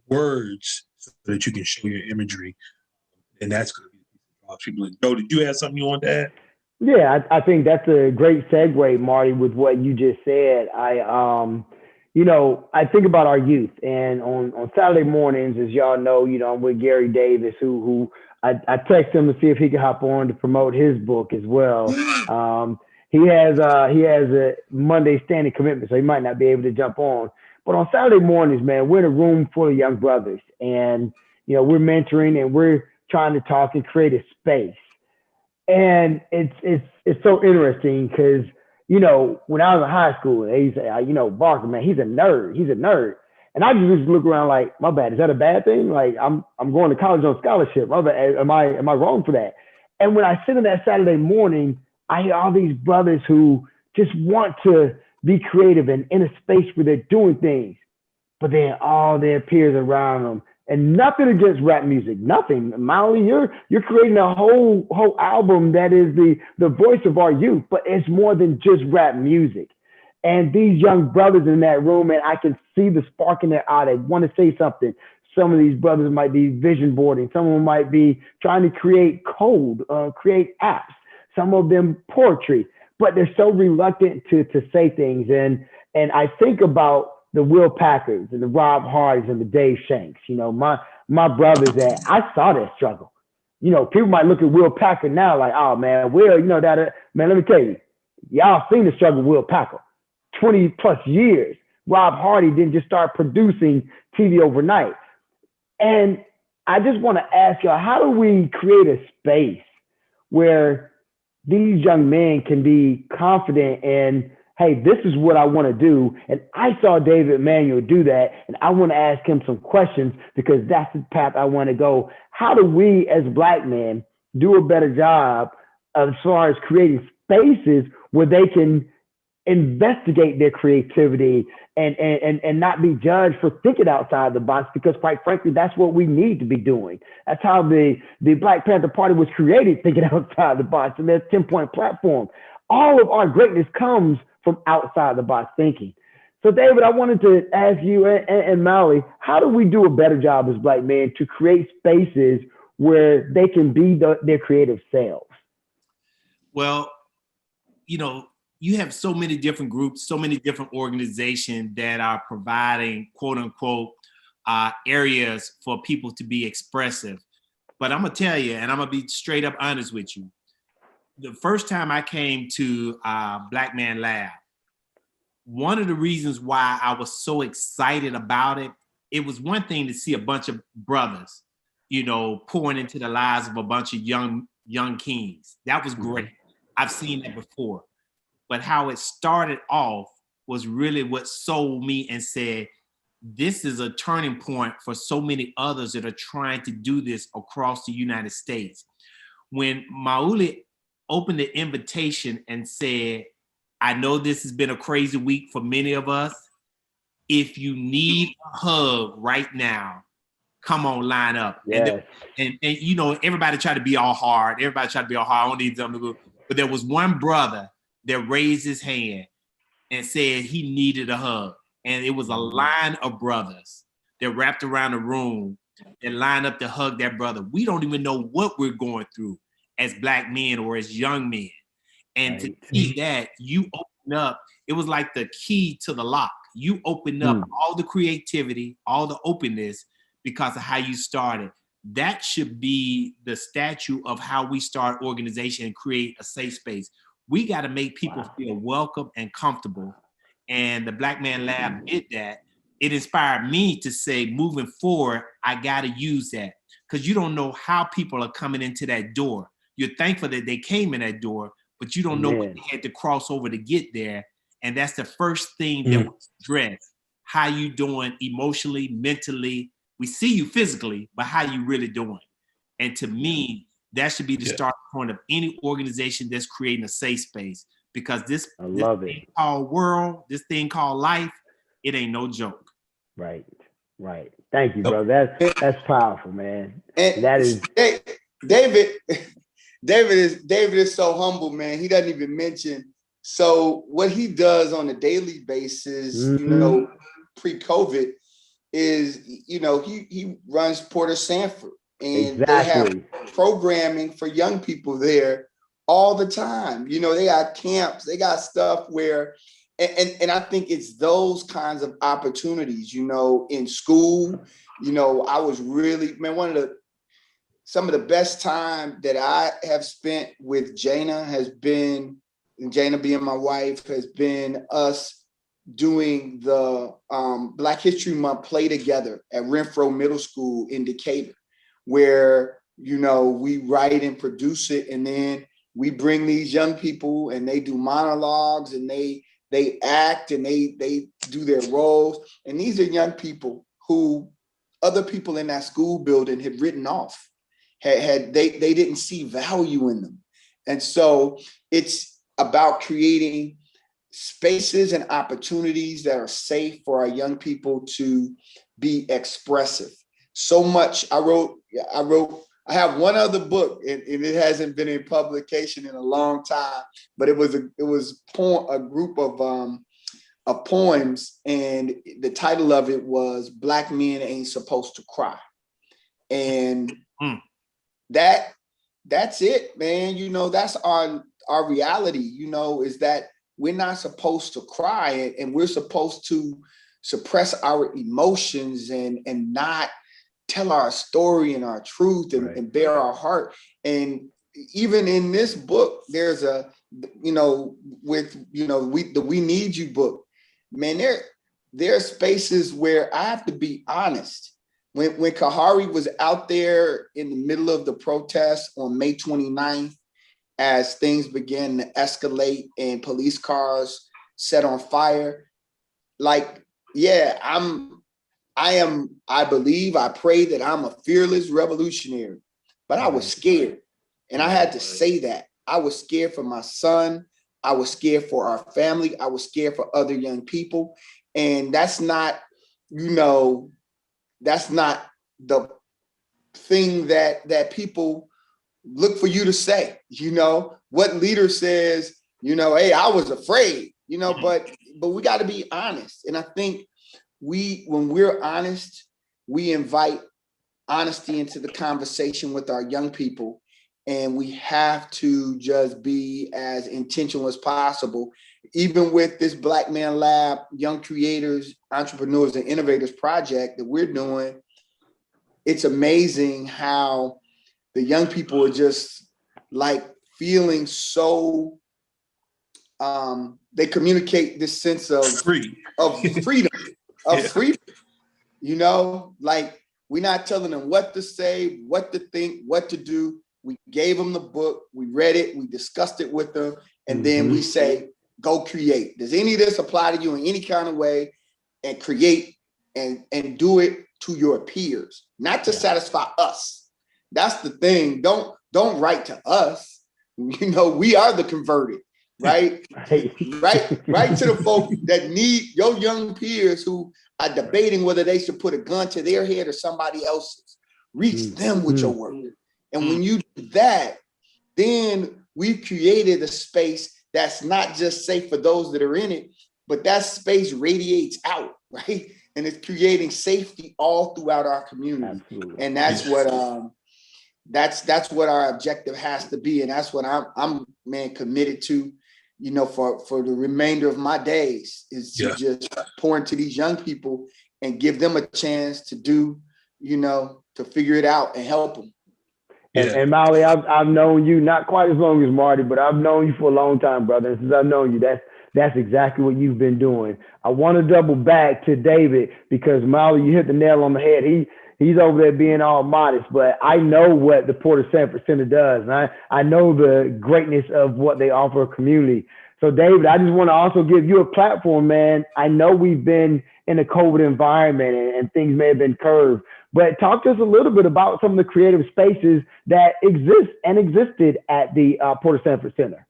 [SPEAKER 1] words so that you can show your imagery, and that's going to be the piece that draws people in. Joe, did you have something you want to add?
[SPEAKER 2] Yeah, I think that's a great segue, Marty, with what you just said. I think about our youth, and on Saturday mornings, as y'all know, I'm with Gary Davis, who I text him to see if he can hop on to promote his book as well. He has a Monday standing commitment, so he might not be able to jump on. But on Saturday mornings, man, we're in a room full of young brothers, and we're mentoring and we're trying to talk and create a space. And it's so interesting because when I was in high school, they say, Barker, man, he's a nerd. And I just look around like, my bad, is that a bad thing? Like I'm going to college on scholarship. My bad, am I wrong for that? And when I sit in that Saturday morning, I hear all these brothers who just want to be creative and in a space where they're doing things, but then all their peers around them, and nothing against rap music, nothing. Molly, you're creating a whole album that is the voice of our youth, but it's more than just rap music. And these young brothers in that room, and I can see the spark in their eye. They want to say something. Some of these brothers might be vision boarding. Some of them might be trying to create code, create apps. Some of them poetry, but they're so reluctant to say things. And I think about the Will Packards and the Rob Hardys and the Dave Shanks, my brothers that I saw that struggle. People might look at Will Packard now like, oh man, Will, man, let me tell you, y'all seen the struggle with Will Packard, 20 plus years. Rob Hardy didn't just start producing TV overnight. And I just want to ask y'all, how do we create a space where these young men can be confident in, hey, this is what I want to do. And I saw David Manuel do that. And I want to ask him some questions because that's the path I want to go. How do we as Black men do a better job as far as creating spaces where they can investigate their creativity and not be judged for thinking outside the box? Because quite frankly, that's what we need to be doing. That's how the Black Panther Party was created, thinking outside the box, and their 10-point platform. All of our greatness comes from outside the box thinking. So David, I wanted to ask you and Molly, how do we do a better job as Black men to create spaces where they can be their creative selves?
[SPEAKER 4] Well, you have so many different groups, so many different organizations that are providing quote unquote areas for people to be expressive. But I'm gonna tell you, and I'm gonna be straight up honest with you. The first time I came to Black Man Lab, one of the reasons why I was so excited about it, it was one thing to see a bunch of brothers, pouring into the lives of a bunch of young kings. That was great. I've seen that before. But how it started off was really what sold me and said, this is a turning point for so many others that are trying to do this across the United States. When Mauli opened the invitation and said, I know this has been a crazy week for many of us. If you need a hug right now, come on, line up.
[SPEAKER 2] Yes.
[SPEAKER 4] And everybody tried to be all hard. I don't need them to go. But there was one brother that raised his hand and said he needed a hug. And it was a line of brothers that wrapped around the room and lined up to hug that brother. We don't even know what we're going through as Black men or as young men. And right. To see that, you open up, it was like the key to the lock. You open up all the creativity, all the openness because of how you started. That should be the statue of how we start organization and create a safe space. We got to make people feel welcome and comfortable. And the Black Man Lab did that. It inspired me to say, moving forward, I got to use that because you don't know how people are coming into that door. You're thankful that they came in that door, but you don't know what
[SPEAKER 2] Man.
[SPEAKER 4] they had to cross over to get there. And that's the first thing that we address. How you doing emotionally, mentally? We see you physically, but how you really doing? And to me, that should be the starting point of any organization that's creating a safe space, because this thing called world, this thing called life, it ain't no joke.
[SPEAKER 2] Right. Thank you, bro. That's powerful, man.
[SPEAKER 3] And
[SPEAKER 2] that is
[SPEAKER 3] David. David is so humble, man. He doesn't even mention. So what he does on a daily basis, you know, pre-COVID, is, you know, he runs Porter Sanford, and they have programming for young people there all the time. You know, they got camps, they got stuff where, and I think it's those kinds of opportunities, you know, in school. You know, I was really, man, some of the best time that I have spent with Jana has been, and Jana being my wife, has been us doing the Black History Month play together at Renfro Middle School in Decatur, where, you know, we write and produce it, and then we bring these young people and they do monologues and they act and they do their roles. And these are young people who other people in that school building had written off. They didn't see value in them. And so it's about creating spaces and opportunities that are safe for our young people to be expressive. So much I have one other book, and it hasn't been in publication in a long time, but it was a group of poems, and the title of it was Black Men Ain't Supposed to Cry. And that's it, man. You know, that's our reality, you know, is that we're not supposed to cry, and we're supposed to suppress our emotions and not tell our story and our truth and bear our heart. And even in this book, there's a, you know, with, you know, the We Need You book, man, there are spaces where I have to be honest. When Kahari was out there in the middle of the protest on May 29th, as things began to escalate and police cars set on fire, like, yeah, I believe, I pray that I'm a fearless revolutionary, but I was scared. And I had to say that. I was scared for my son. I was scared for our family. I was scared for other young people. And that's not, you know, that's not the thing that people look for you to say. You know, what leader says, you know, hey, I was afraid, you know, but we got to be honest. And I think when we're honest, we invite honesty into the conversation with our young people, and we have to just be as intentional as possible. Even with this Black Man Lab, Young Creators, Entrepreneurs, and Innovators project that we're doing, it's amazing how the young people are just like feeling so, they communicate this sense of freedom. Freedom, you know, like, we're not telling them what to say, what to think, what to do. We gave them the book, we read it, we discussed it with them, and then we say, go create. Does any of this apply to you in any kind of way? And create and do it to your peers, not to satisfy us. That's the thing. Don't write to us. You know, we are the converted. Right to the folk that need your young peers who are debating whether they should put a gun to their head or somebody else's. Reach them with your work. And when you do that, then we've created a space that's not just safe for those that are in it, but that space radiates out, right? And it's creating safety all throughout our community. Absolutely. And that's what that's what our objective has to be. And that's what I'm committed to, you know, for the remainder of my days, is to just pour into these young people and give them a chance to do, you know, to figure it out and help them.
[SPEAKER 2] And Molly, I've known you not quite as long as Marty, but I've known you for a long time, brother. And since I've known you, that's That's exactly what you've been doing. I want to double back to David because Molly, you hit the nail on the head. He's over there being all modest, but I know what the Port of Sanford Center does. And I know the greatness of what they offer a community. So David, I just want to also give you a platform, man. I know we've been in a COVID environment and things may have been curved, but talk to us a little bit about some of the creative spaces that exist and existed at the Port of Sanford Center.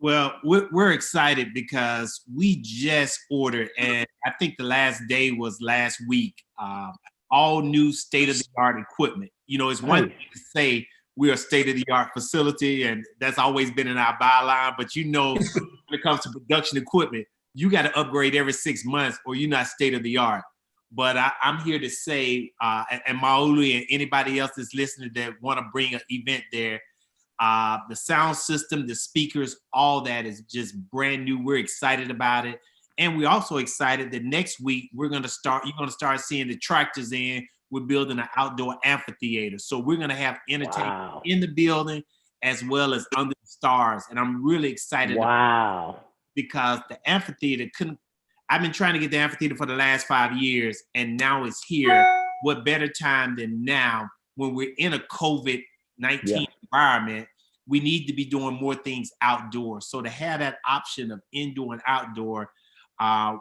[SPEAKER 4] Well, we're excited because we just ordered, and I think the last day was last week, all new state-of-the-art equipment. You know, it's one thing to say we're a state-of-the-art facility, and that's always been in our byline, but you know, when it comes to production equipment, you got to upgrade every 6 months or you're not state-of-the-art. But I'm here to say, and Mauli and anybody else that's listening that want to bring an event there, the sound system, the speakers, all that is just brand new. We're excited about it. And we're also excited that next week you're going to start seeing the tractors in. We're building an outdoor amphitheater. So we're going to have entertainment in the building as well as under the stars. And I'm really excited because the amphitheater I've been trying to get the amphitheater for the last 5 years, and now it's here. What better time than now when we're in a COVID-19 environment? We need to be doing more things outdoors. So to have that option of indoor and outdoor,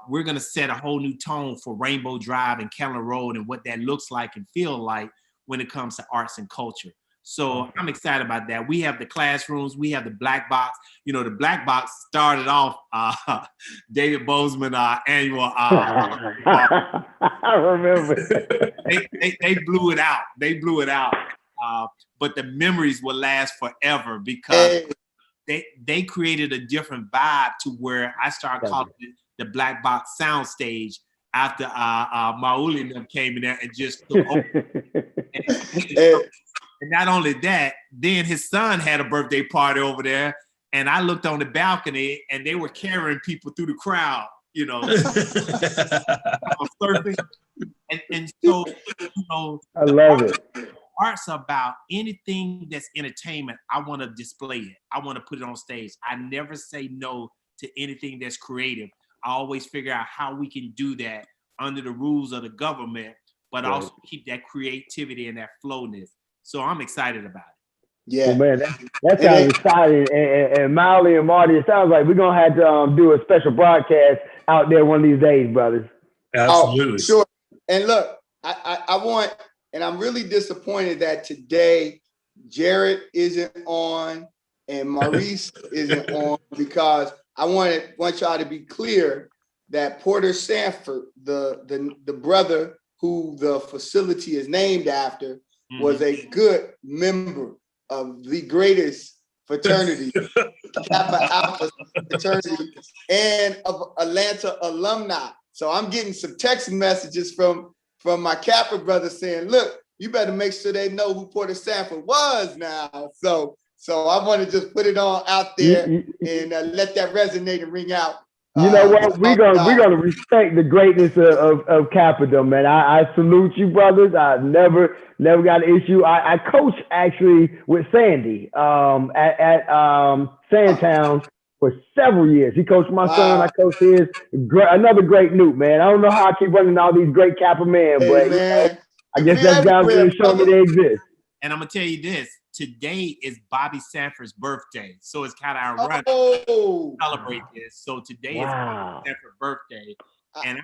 [SPEAKER 4] we're going to set a whole new tone for Rainbow Drive and Keller Road and what that looks like and feel like when it comes to arts and culture. So I'm excited about that. We have the classrooms, we have the black box. You know, the black box started off David Bozeman annual.
[SPEAKER 2] I remember.
[SPEAKER 4] They blew it out. They blew it out. But the memories will last forever because they created a different vibe to where I started calling it the Black Box Sound Stage after Mauli and them came in there and just took over. And not only that, then his son had a birthday party over there, and I looked on the balcony and they were carrying people through the crowd, you know, surfing. And so, you know,
[SPEAKER 2] I love it.
[SPEAKER 4] Art's about anything that's entertainment. I want to display it. I want to put it on stage. I never say no to anything that's creative. I always figure out how we can do that under the rules of the government, but also keep that creativity and that flowness. So I'm excited about it.
[SPEAKER 3] Yeah.
[SPEAKER 2] Well, man, that sounds exciting. And Molly and Marty, it sounds like we're going to have to do a special broadcast out there one of these days, brothers.
[SPEAKER 1] Absolutely.
[SPEAKER 3] Oh, sure. And look, I want, and I'm really disappointed that today Jared isn't on and Maurice isn't on, because I want y'all to be clear that Porter Sanford, the brother who the facility is named after, was a good member of the greatest fraternity, Kappa Alpha fraternity, and of Atlanta alumni. So I'm getting some text messages from my Kappa brothers saying, look, you better make sure they know who Porter Sanford was now. So I want to just put it on out there and let that resonate and ring out.
[SPEAKER 2] You know what? We're gonna respect the greatness of Capitol, man. I salute you, brothers. I never got an issue. I coach actually with Sandy at Sandtown for several years. He coached my son. I coached his. Another great Newt, man. I don't know how I keep running all these great Kappa men, but you know, I guess that's God's really showing me they exist.
[SPEAKER 4] And I'm gonna tell you this. Today is Bobby Sanford's birthday, so it's kind of ironic to celebrate this. So today is Bobby Sanford's birthday, and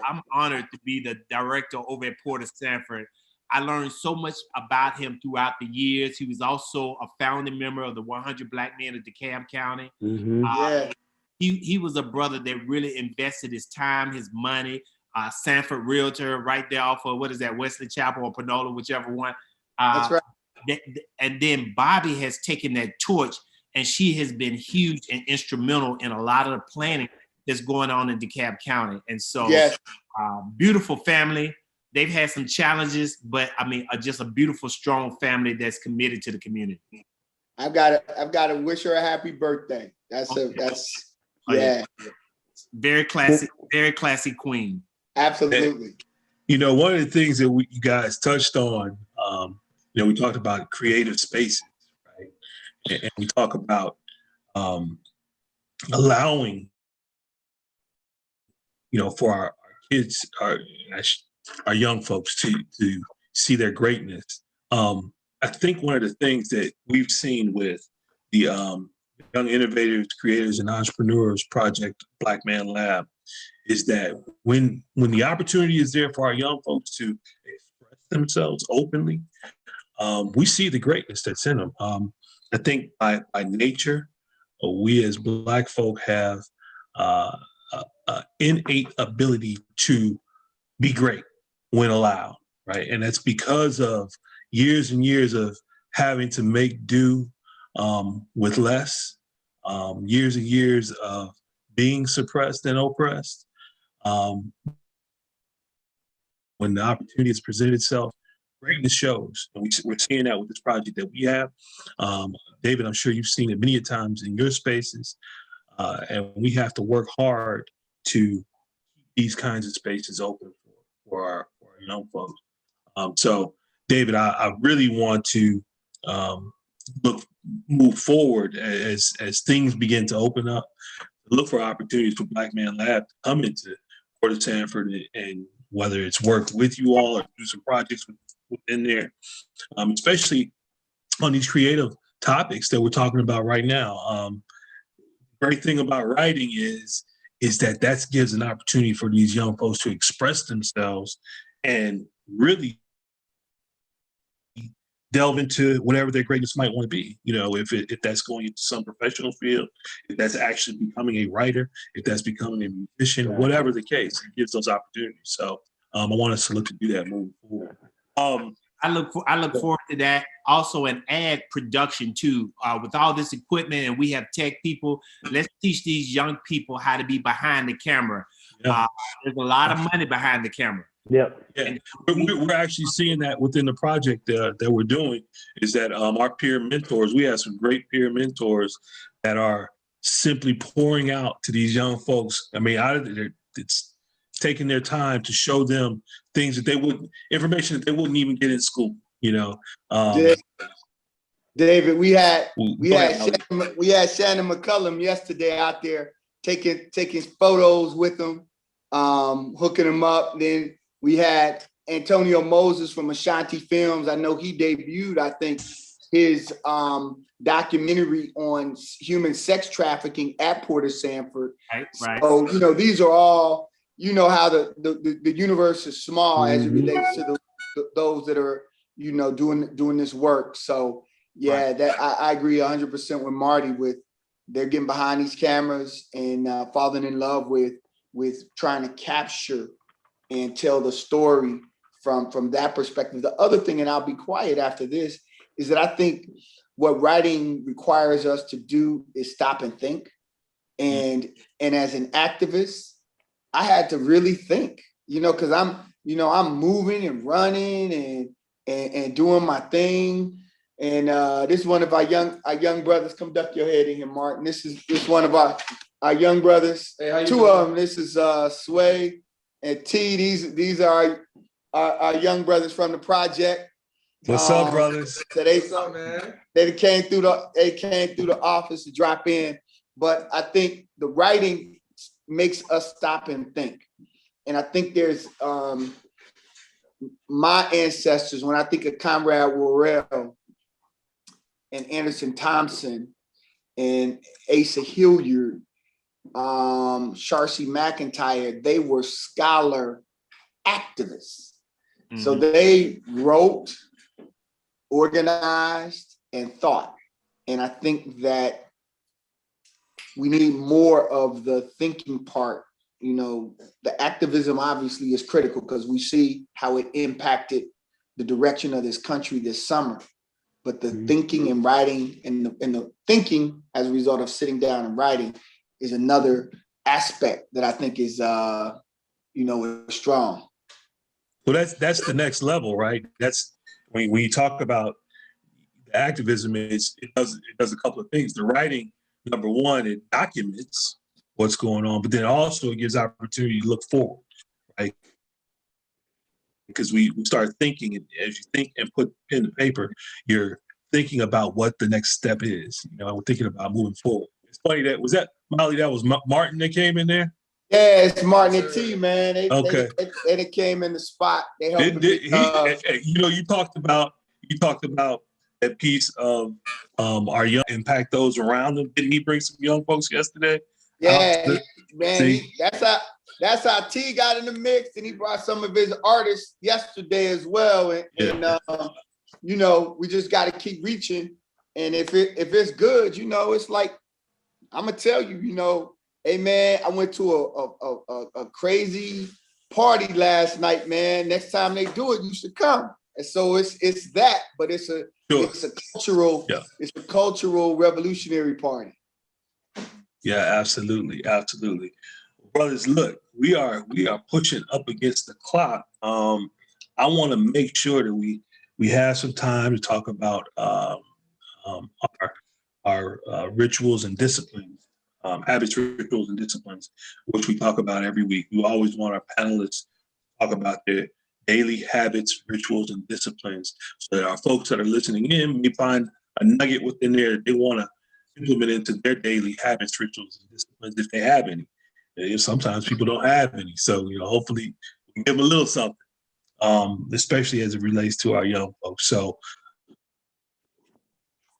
[SPEAKER 4] I'm honored to be the director over at Porter Sanford. I learned so much about him throughout the years. He was also a founding member of the 100 Black Men of DeKalb County. He was a brother that really invested his time, his money. Sanford Realtor, right there off of Wesley Chapel or Panola, whichever one.
[SPEAKER 3] That's right.
[SPEAKER 4] And then Bobby has taken that torch, and she has been huge and instrumental in a lot of the planning that's going on in DeKalb County. And so, beautiful family. They've had some challenges, but I mean, just a beautiful, strong family that's committed to the community.
[SPEAKER 3] I've got to wish her a happy birthday.
[SPEAKER 4] Very classy queen.
[SPEAKER 3] Absolutely.
[SPEAKER 1] You know, one of the things that you guys touched on, you know, we talked about creative spaces, right? And we talk about allowing, for our kids, our young folks to see their greatness. I think one of the things that we've seen with the Young Innovators, Creators, and Entrepreneurs Project, Black Man Lab, is that when the opportunity is there for our young folks to express themselves openly, we see the greatness that's in them. I think by nature, we as Black folk have innate ability to be great when allowed, right? And that's because of years and years of having to make do with less, years and years of being suppressed and oppressed. When the opportunity has presented itself, greatness shows. And we're seeing that with this project that we have. David, I'm sure you've seen it many times in your spaces. And we have to work hard to keep these kinds of spaces open for our young folks. So, David, I really want to move forward as things begin to open up, look for opportunities for Black Man Lab to come into Port of Sanford, and whether it's work with you all or do some projects within there, especially on these creative topics that we're talking about right now. Great thing about writing is that gives an opportunity for these young folks to express themselves and really delve into whatever their greatness might want to be. If that's going into some professional field, if that's actually becoming a writer, if that's becoming a musician, whatever the case, it gives those opportunities. So I want us to look to do that moving forward.
[SPEAKER 4] I look forward to that. Also, an ad production too. With all this equipment, and we have tech people. Let's teach these young people how to be behind the camera. Yeah. There's a lot of money behind the camera.
[SPEAKER 2] Yep.
[SPEAKER 1] Yeah. We're actually seeing that within the project that we're doing, is that our peer mentors, we have some great peer mentors that are simply pouring out to these young folks. I mean, it's taking their time to show them things information that they wouldn't even get in school,
[SPEAKER 3] David, we had Shannon McCullum yesterday out there taking photos with them, hooking them up. Then we had Antonio Moses from Ashanti Films. I know he debuted, I think, his documentary on human sex trafficking at Port of Sanford.
[SPEAKER 4] Right.
[SPEAKER 3] So, these are all, how the universe is small as it relates to those that are, doing this work. So, yeah, right. That I agree 100% with Marty with they're getting behind these cameras and falling in love with trying to capture and tell the story from that perspective. The other thing, and I'll be quiet after this, is that I think what writing requires us to do is stop and think. And as an activist, I had to really think, because I'm moving and running and doing my thing. And this is one of our young brothers. Come duck your head in here, Martin. This is one of our young brothers. Hey, two of them. This is Sway and T. These are our young brothers from the project.
[SPEAKER 1] What's up, brothers?
[SPEAKER 3] So they came through the office to drop in. But I think the writing makes us stop and think. And I think there's my ancestors, when I think of Conrad Worrell and Anderson Thompson and Asa Hilliard, Sharcy McIntyre, they were scholar activists. Mm-hmm. So they wrote, organized, and thought. And I think that we need more of the thinking part. The activism obviously is critical because we see how it impacted the direction of this country this summer. But the thinking and writing and the thinking as a result of sitting down and writing is another aspect that I think is, strong.
[SPEAKER 1] Well, that's the next level, right? That's when you talk about the activism, it does a couple of things. The writing, number one, it documents what's going on, but then also it gives opportunity to look forward, right? Because we start thinking, and as you think and put pen to paper, you're thinking about what the next step is. We're thinking about moving forward. It's funny that Molly, that was Martin that came in there?
[SPEAKER 3] Yeah, it's Martin and T, man.
[SPEAKER 1] Okay.
[SPEAKER 3] They came in the spot. They helped
[SPEAKER 1] you talked about that piece of our young impact those around him. Didn't he bring some young folks yesterday?
[SPEAKER 3] Yeah, that's how T got in the mix, and he brought some of his artists yesterday as well. And we just got to keep reaching. And if it's good, it's like I'm gonna tell you, hey man, I went to a crazy party last night, man. Next time they do it, you should come. And so it's that, but it's a cultural revolutionary party.
[SPEAKER 1] Yeah, absolutely. Brothers, look, we are pushing up against the clock. I want to make sure that we have some time to talk about our rituals and disciplines, habits, rituals, and disciplines, which we talk about every week. We always want our panelists to talk about their daily habits, rituals, and disciplines, so that our folks that are listening in may find a nugget within there that they want to implement into their daily habits, rituals, and disciplines if they have any. Sometimes people don't have any, so hopefully we can give them a little something, especially as it relates to our young folks. So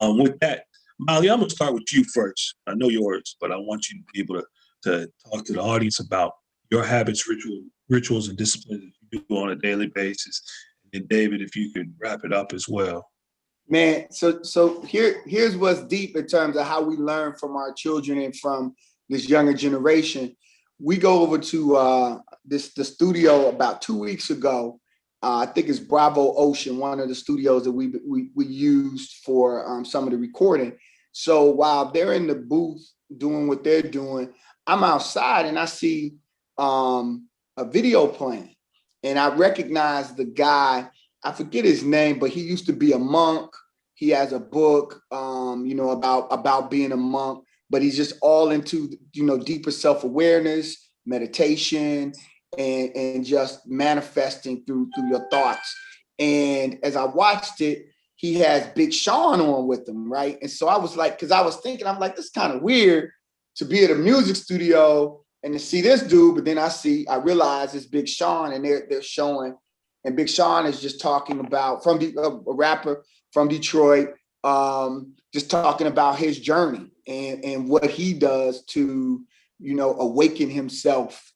[SPEAKER 1] with that, Molly, I'm gonna start with you first. I know yours, but I want you to be able to talk to the audience about your habits, rituals, and disciplines that you do on a daily basis. And David, if you could wrap it up as well.
[SPEAKER 3] Man, so here's what's deep in terms of how we learn from our children and from this younger generation. We go over to the studio about 2 weeks ago. I think it's Bravo Ocean, one of the studios that we used for some of the recording. So while they're in the booth doing what they're doing, I'm outside and I see a video playing, and I recognize the guy. I forget his name, but he used to be a monk. He has a book, about being a monk, but he's just all into, deeper self-awareness, meditation, and just manifesting through your thoughts. And as I watched it, he has Big Sean on with him, right? And so I was like, because I was thinking, I'm like, this is kind of weird to be at a music studio and to see this dude, but then I realize it's Big Sean, and they're showing, and Big Sean is just talking about a rapper from Detroit, just talking about his journey and what he does to, awaken himself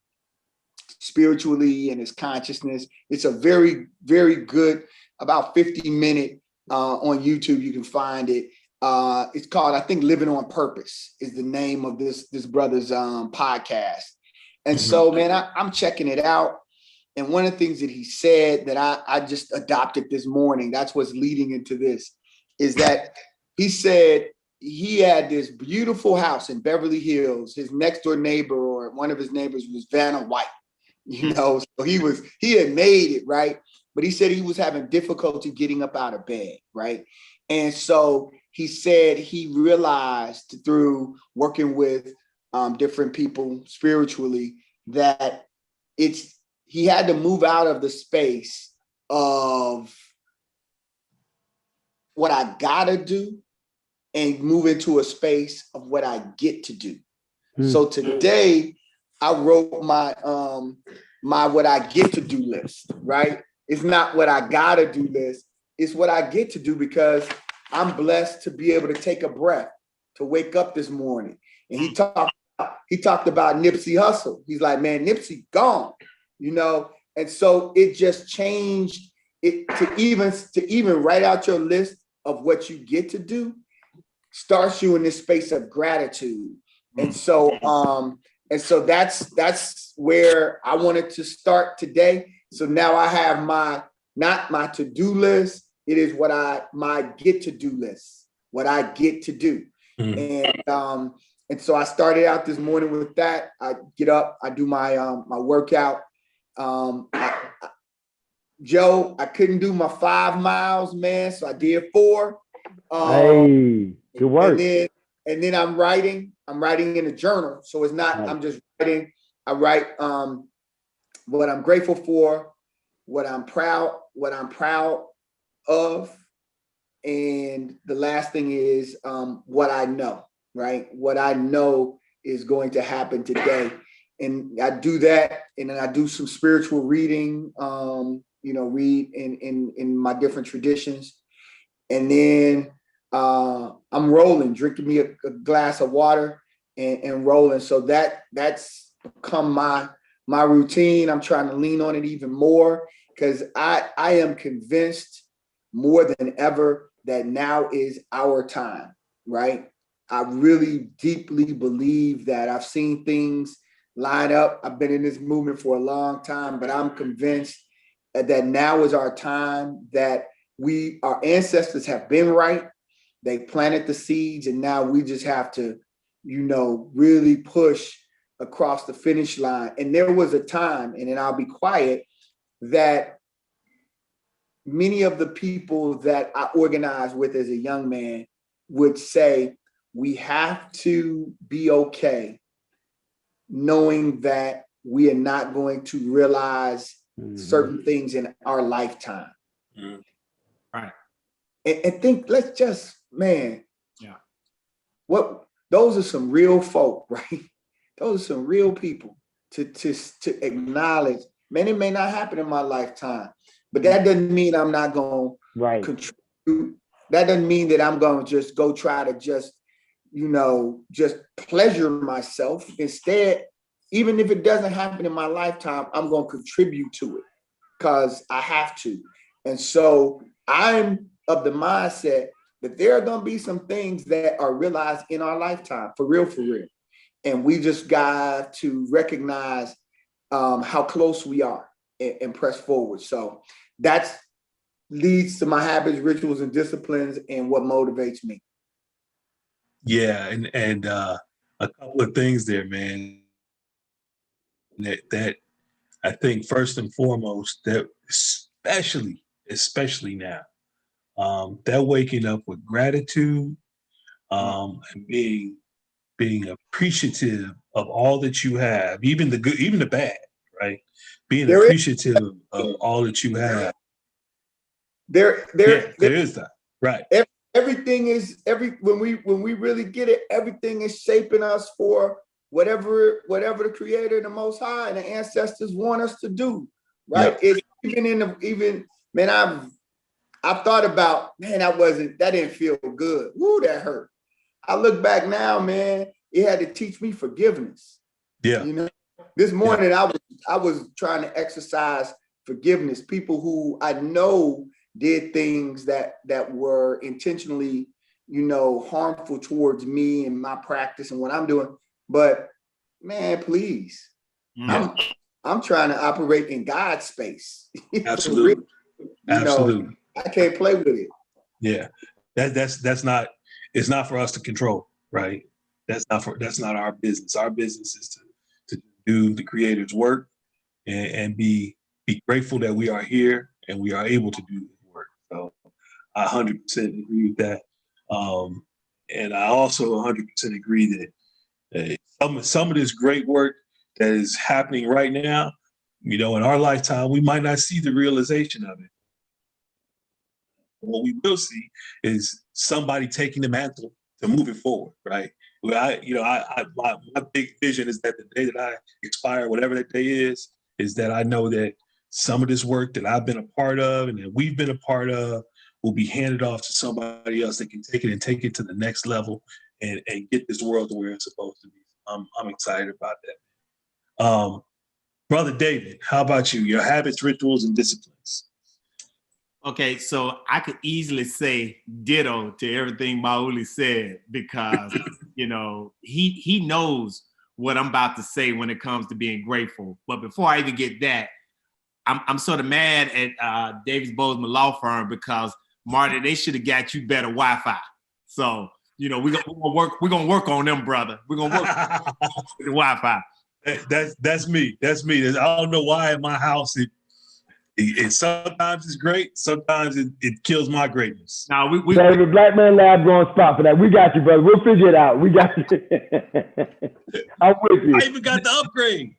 [SPEAKER 3] spiritually and his consciousness. It's a very, very good, about 50-minute on YouTube. You can find it. It's called, I think, Living on Purpose is the name of this brother's podcast. And so, man, I'm checking it out. And one of the things that he said that I just adopted this morning, that's what's leading into this, is that he said he had this beautiful house in Beverly Hills. His next door neighbor, or one of his neighbors, was Vanna White. So he had made it, right? But he said he was having difficulty getting up out of bed, right? And so he said he realized through working with different people spiritually that he had to move out of the space of what I gotta do and move into a space of what I get to do. So today I wrote my what I get to do list, right? It's not what I gotta do list. It's what I get to do, because I'm blessed to be able to take a breath, to wake up this morning. And he talked about Nipsey Hussle. He's like, man, Nipsey gone, And so it just changed it to even write out your list of what you get to do starts you in this space of gratitude. And so that's where I wanted to start today. So now I have not my to-do list. It is my get to do list, what I get to do. And so I started out this morning with that. I get up, I do my workout. Joe, I couldn't do my 5 miles, man, so I did 4.
[SPEAKER 2] Hey, good work.
[SPEAKER 3] And then I'm writing in a journal. So it's not, I'm just writing. I write what I'm grateful for, what I'm proud of. And the last thing is what I know, right? What I know is going to happen today. And I do that, and then I do some spiritual reading, read in my different traditions. And then I'm rolling, drinking me a glass of water and rolling. So that's become my routine. I'm trying to lean on it even more because I am convinced more than ever that now is our time, right? I really deeply believe that. I've seen things line up. I've been in this movement for a long time, but I'm convinced that now is our time, that our ancestors have been right. They planted the seeds, and now we just have to, really push across the finish line. And there was a time, and then I'll be quiet, that many of the people that I organized with as a young man would say, we have to be okay knowing that we are not going to realize certain things in our lifetime.
[SPEAKER 4] Right.
[SPEAKER 3] And think, let's just, man.
[SPEAKER 4] Yeah.
[SPEAKER 3] Those are some real folk, right? Those are some real people to acknowledge. Man, it may not happen in my lifetime, but that doesn't mean I'm not going to contribute. That doesn't mean that I'm going to just go try to just pleasure myself. Instead, even if it doesn't happen in my lifetime, I'm going to contribute to it because I have to. And so I'm of the mindset that there are going to be some things that are realized in our lifetime, for real. And we just got to recognize how close we are and press forward. So that leads to my habits, rituals, and disciplines and what motivates me.
[SPEAKER 1] Yeah, and a couple of things there, man. That I think first and foremost, that especially now, that waking up with gratitude, and being appreciative of all that you have, even the good, even the bad, right? Being appreciative of all that you have. There is that, right?
[SPEAKER 3] Everything is when we really get it, everything is shaping us for whatever the Creator, the Most High, and the ancestors want us to do, right? Yeah. It's man, I've thought about, man, that didn't feel good. Woo, that hurt. I look back now, man, it had to teach me forgiveness.
[SPEAKER 1] Yeah.
[SPEAKER 3] This morning I was trying to exercise forgiveness. People who I know did things that were intentionally, harmful towards me and my practice and what I'm doing. But man, please, I'm trying to operate in God's space.
[SPEAKER 1] Absolutely. Absolutely.
[SPEAKER 3] I can't play with it.
[SPEAKER 1] Yeah. That's not, it's not for us to control, right? That's not our business. Our business is to do the Creator's work and be grateful that we are here and we are able to do His work. So I 100% agree with that. And I also 100% agree that some of this great work that is happening right now, in our lifetime, we might not see the realization of it. What we will see is somebody taking the mantle to move it forward, right? My big vision is that the day that I expire, whatever that day is that I know that some of this work that I've been a part of and that we've been a part of will be handed off to somebody else that can take it and take it to the next level and get this world to where it's supposed to be. I'm excited about that. Brother David, how about you? Your habits, rituals, and disciplines.
[SPEAKER 4] Okay, so I could easily say ditto to everything Mauli said because, he knows what I'm about to say when it comes to being grateful. But before I even get that, I'm sort of mad at Davis Bozeman Law Firm because, Marty, they should have got you better Wi-Fi. So, we're gonna work on them, brother. We're gonna work with the Wi-Fi.
[SPEAKER 1] That's me. I don't know why in my house it sometimes it's great, sometimes it kills my greatness.
[SPEAKER 2] Now the Black Man Lab going spot for that. We got you, brother. We'll figure it out. We got you. I'm with you.
[SPEAKER 1] I even got the upgrade.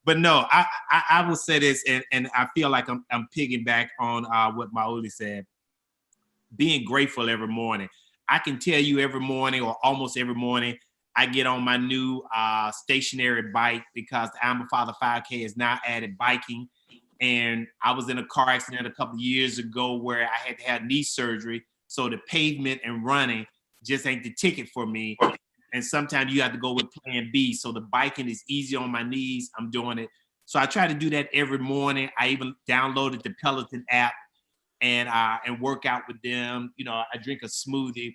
[SPEAKER 4] But no, I will say this, and I feel like I'm piggybacking on what Mauli said. Being grateful every morning. I can tell you every morning or almost every morning, I get on my new stationary bike because the I'm a Father 5K has now added biking. And I was in a car accident a couple of years ago where I had to have knee surgery. So the pavement and running just ain't the ticket for me. And sometimes you have to go with plan B. So the biking is easy on my knees. I'm doing it. So I try to do that every morning. I even downloaded the Peloton app and work out with them. You know, I drink a smoothie.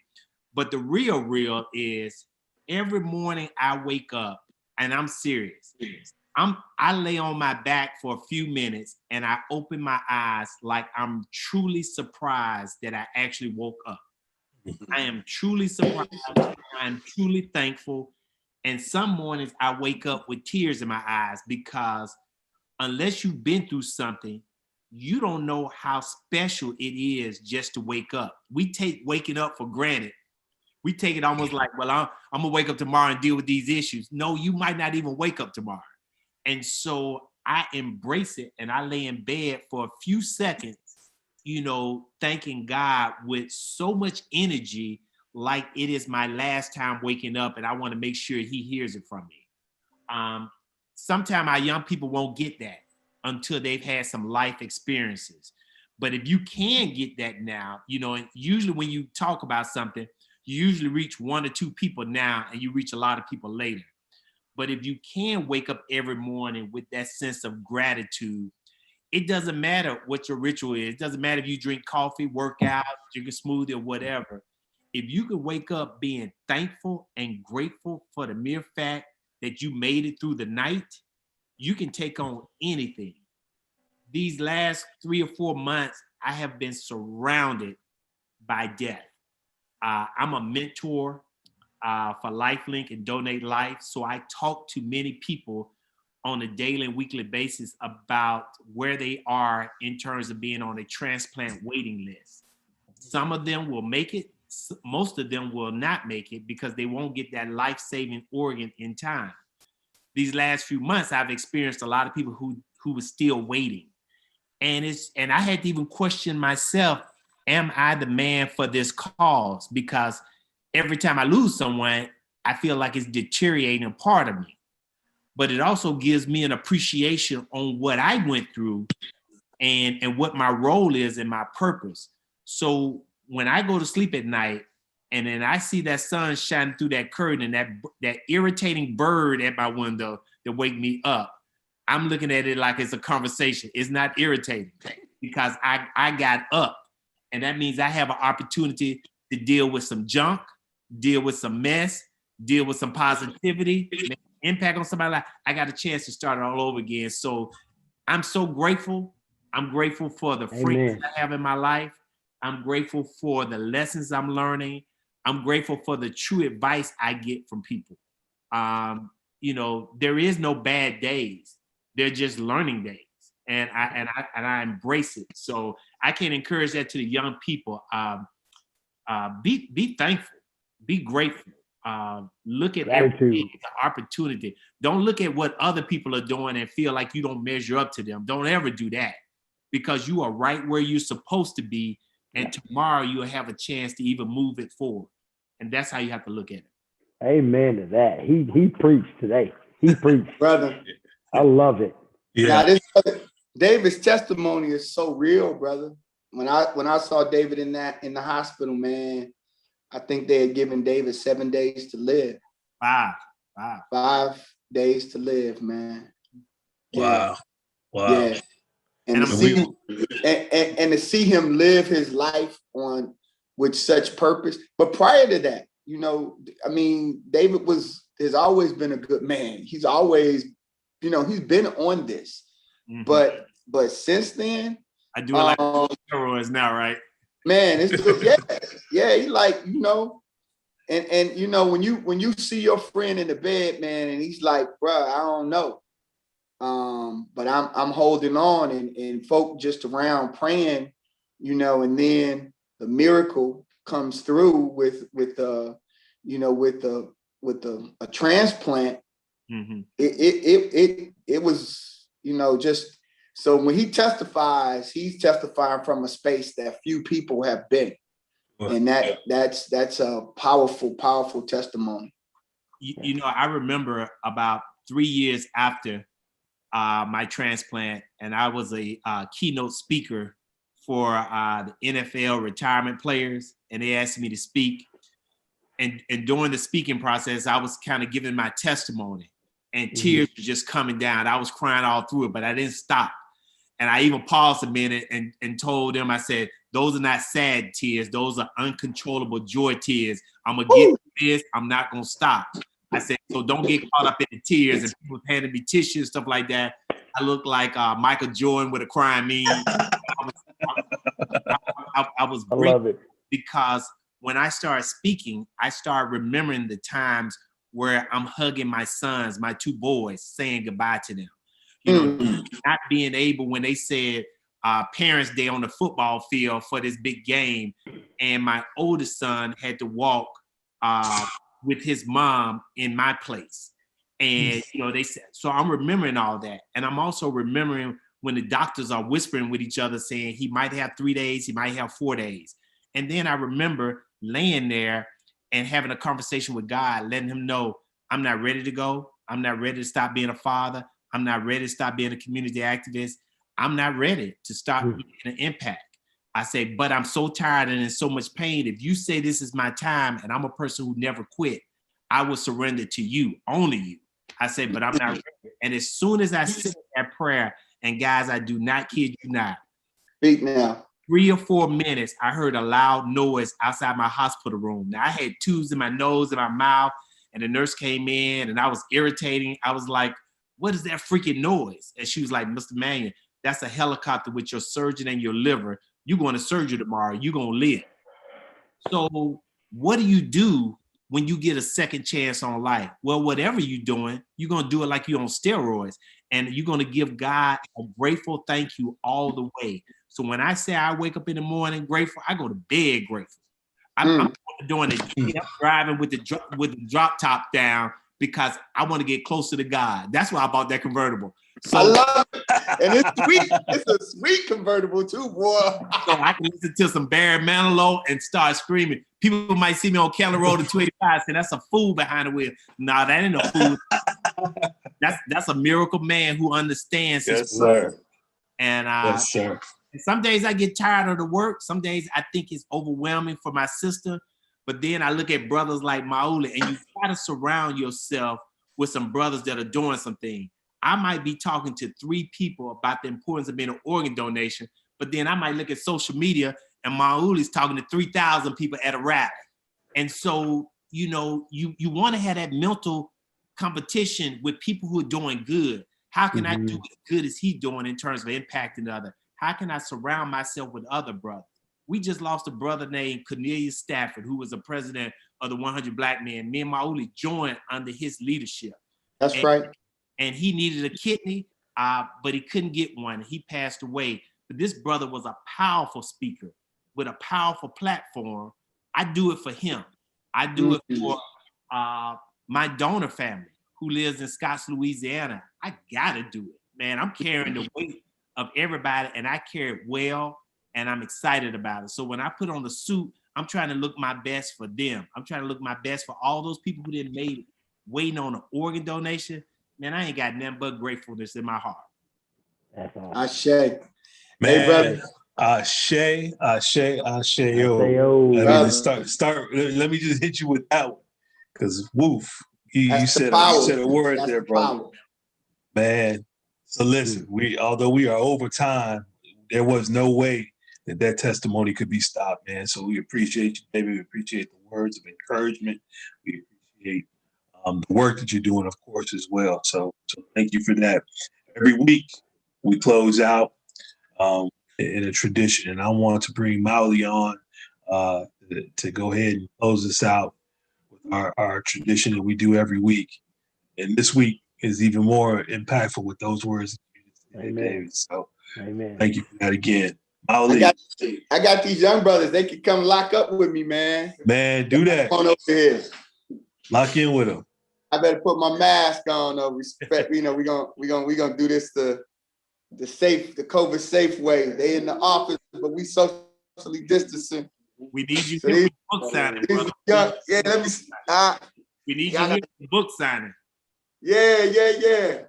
[SPEAKER 4] But the real is every morning I wake up, and I'm serious. I lay on my back for a few minutes and I open my eyes like I'm truly surprised that I actually woke up. I am truly surprised. I'm truly thankful. And some mornings I wake up with tears in my eyes because unless you've been through something, you don't know how special it is just to wake up. We take waking up for granted. We take it almost like, well, I'm gonna wake up tomorrow and deal with these issues. No, you might not even wake up tomorrow. And so I embrace it and I lay in bed for a few seconds, you know, thanking God with so much energy, like it is my last time waking up and I want to make sure he hears it from me. Sometimes our young people won't get that until they've had some life experiences. But if you can get that now, you know, and usually when you talk about something, you usually reach 1 or 2 people now and you reach a lot of people later. But if you can wake up every morning with that sense of gratitude, it doesn't matter what your ritual is. It doesn't matter if you drink coffee, work out, drink a smoothie or whatever. If you can wake up being thankful and grateful for the mere fact that you made it through the night, you can take on anything. These last 3 or 4 months, I have been surrounded by death. I'm a mentor for LifeLink and Donate Life. So I talk to many people on a daily and weekly basis about where they are in terms of being on a transplant waiting list. Some of them will make it. Most of them will not make it because they won't get that life-saving organ in time. These last few months, I've experienced a lot of people who were still waiting. And I had to even question myself, am I the man for this cause? Because every time I lose someone, I feel like it's deteriorating a part of me. But it also gives me an appreciation on what I went through and what my role is and my purpose. So when I go to sleep at night and then I see that sun shining through that curtain and that irritating bird at my window that wake me up, I'm looking at it like it's a conversation. It's not irritating because I got up, and that means I have an opportunity to deal with some junk, deal with some mess, deal with some positivity, make an impact on somebody's life. I got a chance to start it all over again. So I'm so grateful. I'm grateful for the friends I have in my life. I'm grateful for the lessons I'm learning. I'm grateful for the true advice I get from people. You know, there is no bad days. They're just learning days. And I embrace it. So I can encourage that to the young people. Be thankful, be grateful. Look at everything as an opportunity. Don't look at what other people are doing and feel like you don't measure up to them. Don't ever do that, because you are right where you're supposed to be. And tomorrow you'll have a chance to even move it forward. And that's how you have to look at it.
[SPEAKER 2] Amen to that. He preached today. He preached.
[SPEAKER 3] Brother.
[SPEAKER 2] I love it.
[SPEAKER 3] Yeah. Now, David's testimony is so real, brother. When I saw David in the hospital, man, I think they had given David 7 days to live. 5 days to live, man.
[SPEAKER 1] Wow.
[SPEAKER 3] Yeah. And to see him live his life with such purpose. But prior to that, you know, I mean, David has always been a good man. He's always, you know, he's been on this. Mm-hmm. But since then,
[SPEAKER 4] I do it like steroids now, right?
[SPEAKER 3] Man, it's yeah. He like, you know, and you know, when you see your friend in the bed, man, and he's like, bruh, I don't know. But I'm holding on and folk just around praying, you know, and then the miracle comes through with a transplant. Mm-hmm. It was, you know, just so when he testifies, he's testifying from a space that few people have been. And that's a powerful testimony.
[SPEAKER 4] you know, I remember about 3 years after my transplant, and I was a keynote speaker for the NFL retirement players, and they asked me to speak. And during the speaking process, I was kind of giving my testimony, and tears were just coming down. I was crying all through it, but I didn't stop. And I even paused a minute and told them, I said, those are not sad tears. Those are uncontrollable joy tears. I'm going to get through this. I'm not going to stop. I said, so don't get caught up in the tears. And people handed me tissue and stuff like that. I looked like Michael Jordan with a crying meme. I was
[SPEAKER 2] I love it.
[SPEAKER 4] because when I started speaking, I started remembering the times where I'm hugging my sons, my 2 boys, saying goodbye to them. You know, not being able, when they said Parents' Day on the football field for this big game, and my oldest son had to walk with his mom in my place. And, you know, they said, so I'm remembering all that. And I'm also remembering when the doctors are whispering with each other saying he might have 3 days, he might have 4 days. And then I remember laying there and having a conversation with God, letting him know I'm not ready to go. I'm not ready to stop being a father. I'm not ready to stop being a community activist. I'm not ready to stop making an impact. I say, but I'm so tired and in so much pain. If you say this is my time and I'm a person who never quit, I will surrender to you, only you. I say, but I'm not ready. And as soon as I said that prayer, and guys, I do not kid you not.
[SPEAKER 3] Speak now. 3
[SPEAKER 4] or 4 minutes, I heard a loud noise outside my hospital room. Now I had tubes in my nose and my mouth, and the nurse came in and I was irritating. I was like, what is that freaking noise? And she was like, Mr. Mannion, that's a helicopter with your surgeon and your liver. You're going to surgery tomorrow. You're going to live. So what do you do when you get a second chance on life? Well, whatever you're doing, you're going to do it like you're on steroids. And you're going to give God a grateful thank you all the way. So when I say I wake up in the morning grateful, I go to bed grateful. I'm doing it. I'm driving with the drop top down because I want to get closer to God. That's why I bought that convertible. So
[SPEAKER 3] I love it. And it's sweet. It's a sweet convertible too, boy.
[SPEAKER 4] So I can listen to some Barry Manilow and start screaming. People might see me on Keller Road at 285 saying that's a fool behind the wheel. Nah, that ain't a fool. That's a miracle man who understands his
[SPEAKER 1] sir.
[SPEAKER 4] And
[SPEAKER 1] Yes, sir.
[SPEAKER 4] And some days I get tired of the work. Some days I think it's overwhelming for my sister. But then I look at brothers like Mauli, and you got to surround yourself with some brothers that are doing something. I might be talking to 3 people about the importance of being an organ donation, but then I might look at social media and Mauli's talking to 3,000 people at a rally. And so, you know, you want to have that mental competition with people who are doing good. How can I do as good as he's doing in terms of impacting others? How can I surround myself with other brothers? We just lost a brother named Cornelius Stafford, who was the president of the 100 Black Men. Me and Mauli joined under his leadership.
[SPEAKER 3] That's right.
[SPEAKER 4] And he needed a kidney, but he couldn't get one. He passed away. But this brother was a powerful speaker with a powerful platform. I do it for him. I do it for my donor family who lives in Scotts, Louisiana. I gotta do it, man. I'm carrying the weight of everybody, and I carry it well, and I'm excited about it. So when I put on the suit, I'm trying to look my best for them. I'm trying to look my best for all those people who didn't make it, waiting on an organ donation. Man, I ain't got nothing but gratefulness in my heart.
[SPEAKER 2] That's awesome.
[SPEAKER 3] Ashe.
[SPEAKER 1] Man,
[SPEAKER 3] hey, brother.
[SPEAKER 1] Ashe, yo. Let me just hit you with that one. Because woof, you said a word there, brother. Man. So listen, although we are over time, there was no way that testimony could be stopped, man. So we appreciate you, baby. We appreciate the words of encouragement. We appreciate the work that you're doing, of course, as well. So thank you for that. Every week we close out in a tradition, and I want to bring Mauli on to go ahead and close this out with our tradition that we do every week. And this week is even more impactful with those words.
[SPEAKER 2] Amen.
[SPEAKER 1] David. So
[SPEAKER 2] Amen.
[SPEAKER 1] Thank you for that again. Mauli.
[SPEAKER 3] I got these young brothers. They can come lock up with me, man.
[SPEAKER 1] Man, do that.
[SPEAKER 3] Come on over here.
[SPEAKER 1] Lock in with them.
[SPEAKER 3] I better put my mask on. Respect. You know, we gonna do this the COVID safe way. They in the office, but we socially distancing.
[SPEAKER 4] We need you
[SPEAKER 3] So
[SPEAKER 4] to book signing, brother.
[SPEAKER 3] Yeah, let me.
[SPEAKER 4] We need you
[SPEAKER 3] Y'all
[SPEAKER 4] here for the book signing.
[SPEAKER 3] Yeah.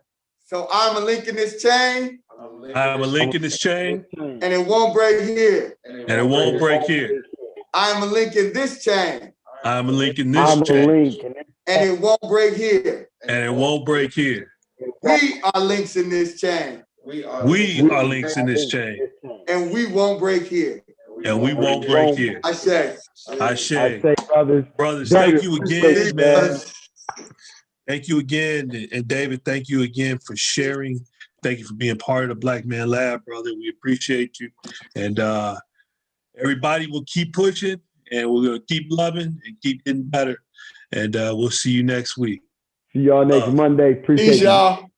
[SPEAKER 3] So I'm a link in this chain,
[SPEAKER 1] I'm a link in this chain,
[SPEAKER 3] and it won't break here.
[SPEAKER 1] and it won't break here.
[SPEAKER 3] I'm a link in this chain,
[SPEAKER 1] I'm a link in this
[SPEAKER 2] I'm a
[SPEAKER 1] chain,
[SPEAKER 2] link.
[SPEAKER 3] and it won't break here.
[SPEAKER 1] and it won't break here.
[SPEAKER 3] We are links in this chain,
[SPEAKER 1] We are links in this chain,
[SPEAKER 3] and we won't break here.
[SPEAKER 1] and we won't break here.
[SPEAKER 3] I say.
[SPEAKER 1] I say,
[SPEAKER 2] I say, brothers.
[SPEAKER 1] brothers,
[SPEAKER 2] David,
[SPEAKER 1] thank you
[SPEAKER 2] appreciate
[SPEAKER 1] again,
[SPEAKER 2] it,
[SPEAKER 1] man. Thank you again. And David, thank you again for sharing. Thank you for being part of the Black Man Lab, brother. We appreciate you. And everybody will keep pushing, and we're going to keep loving and keep getting better. And we'll see you next week.
[SPEAKER 2] See y'all next Monday. Appreciate
[SPEAKER 3] Peace,
[SPEAKER 2] you.
[SPEAKER 3] y'all.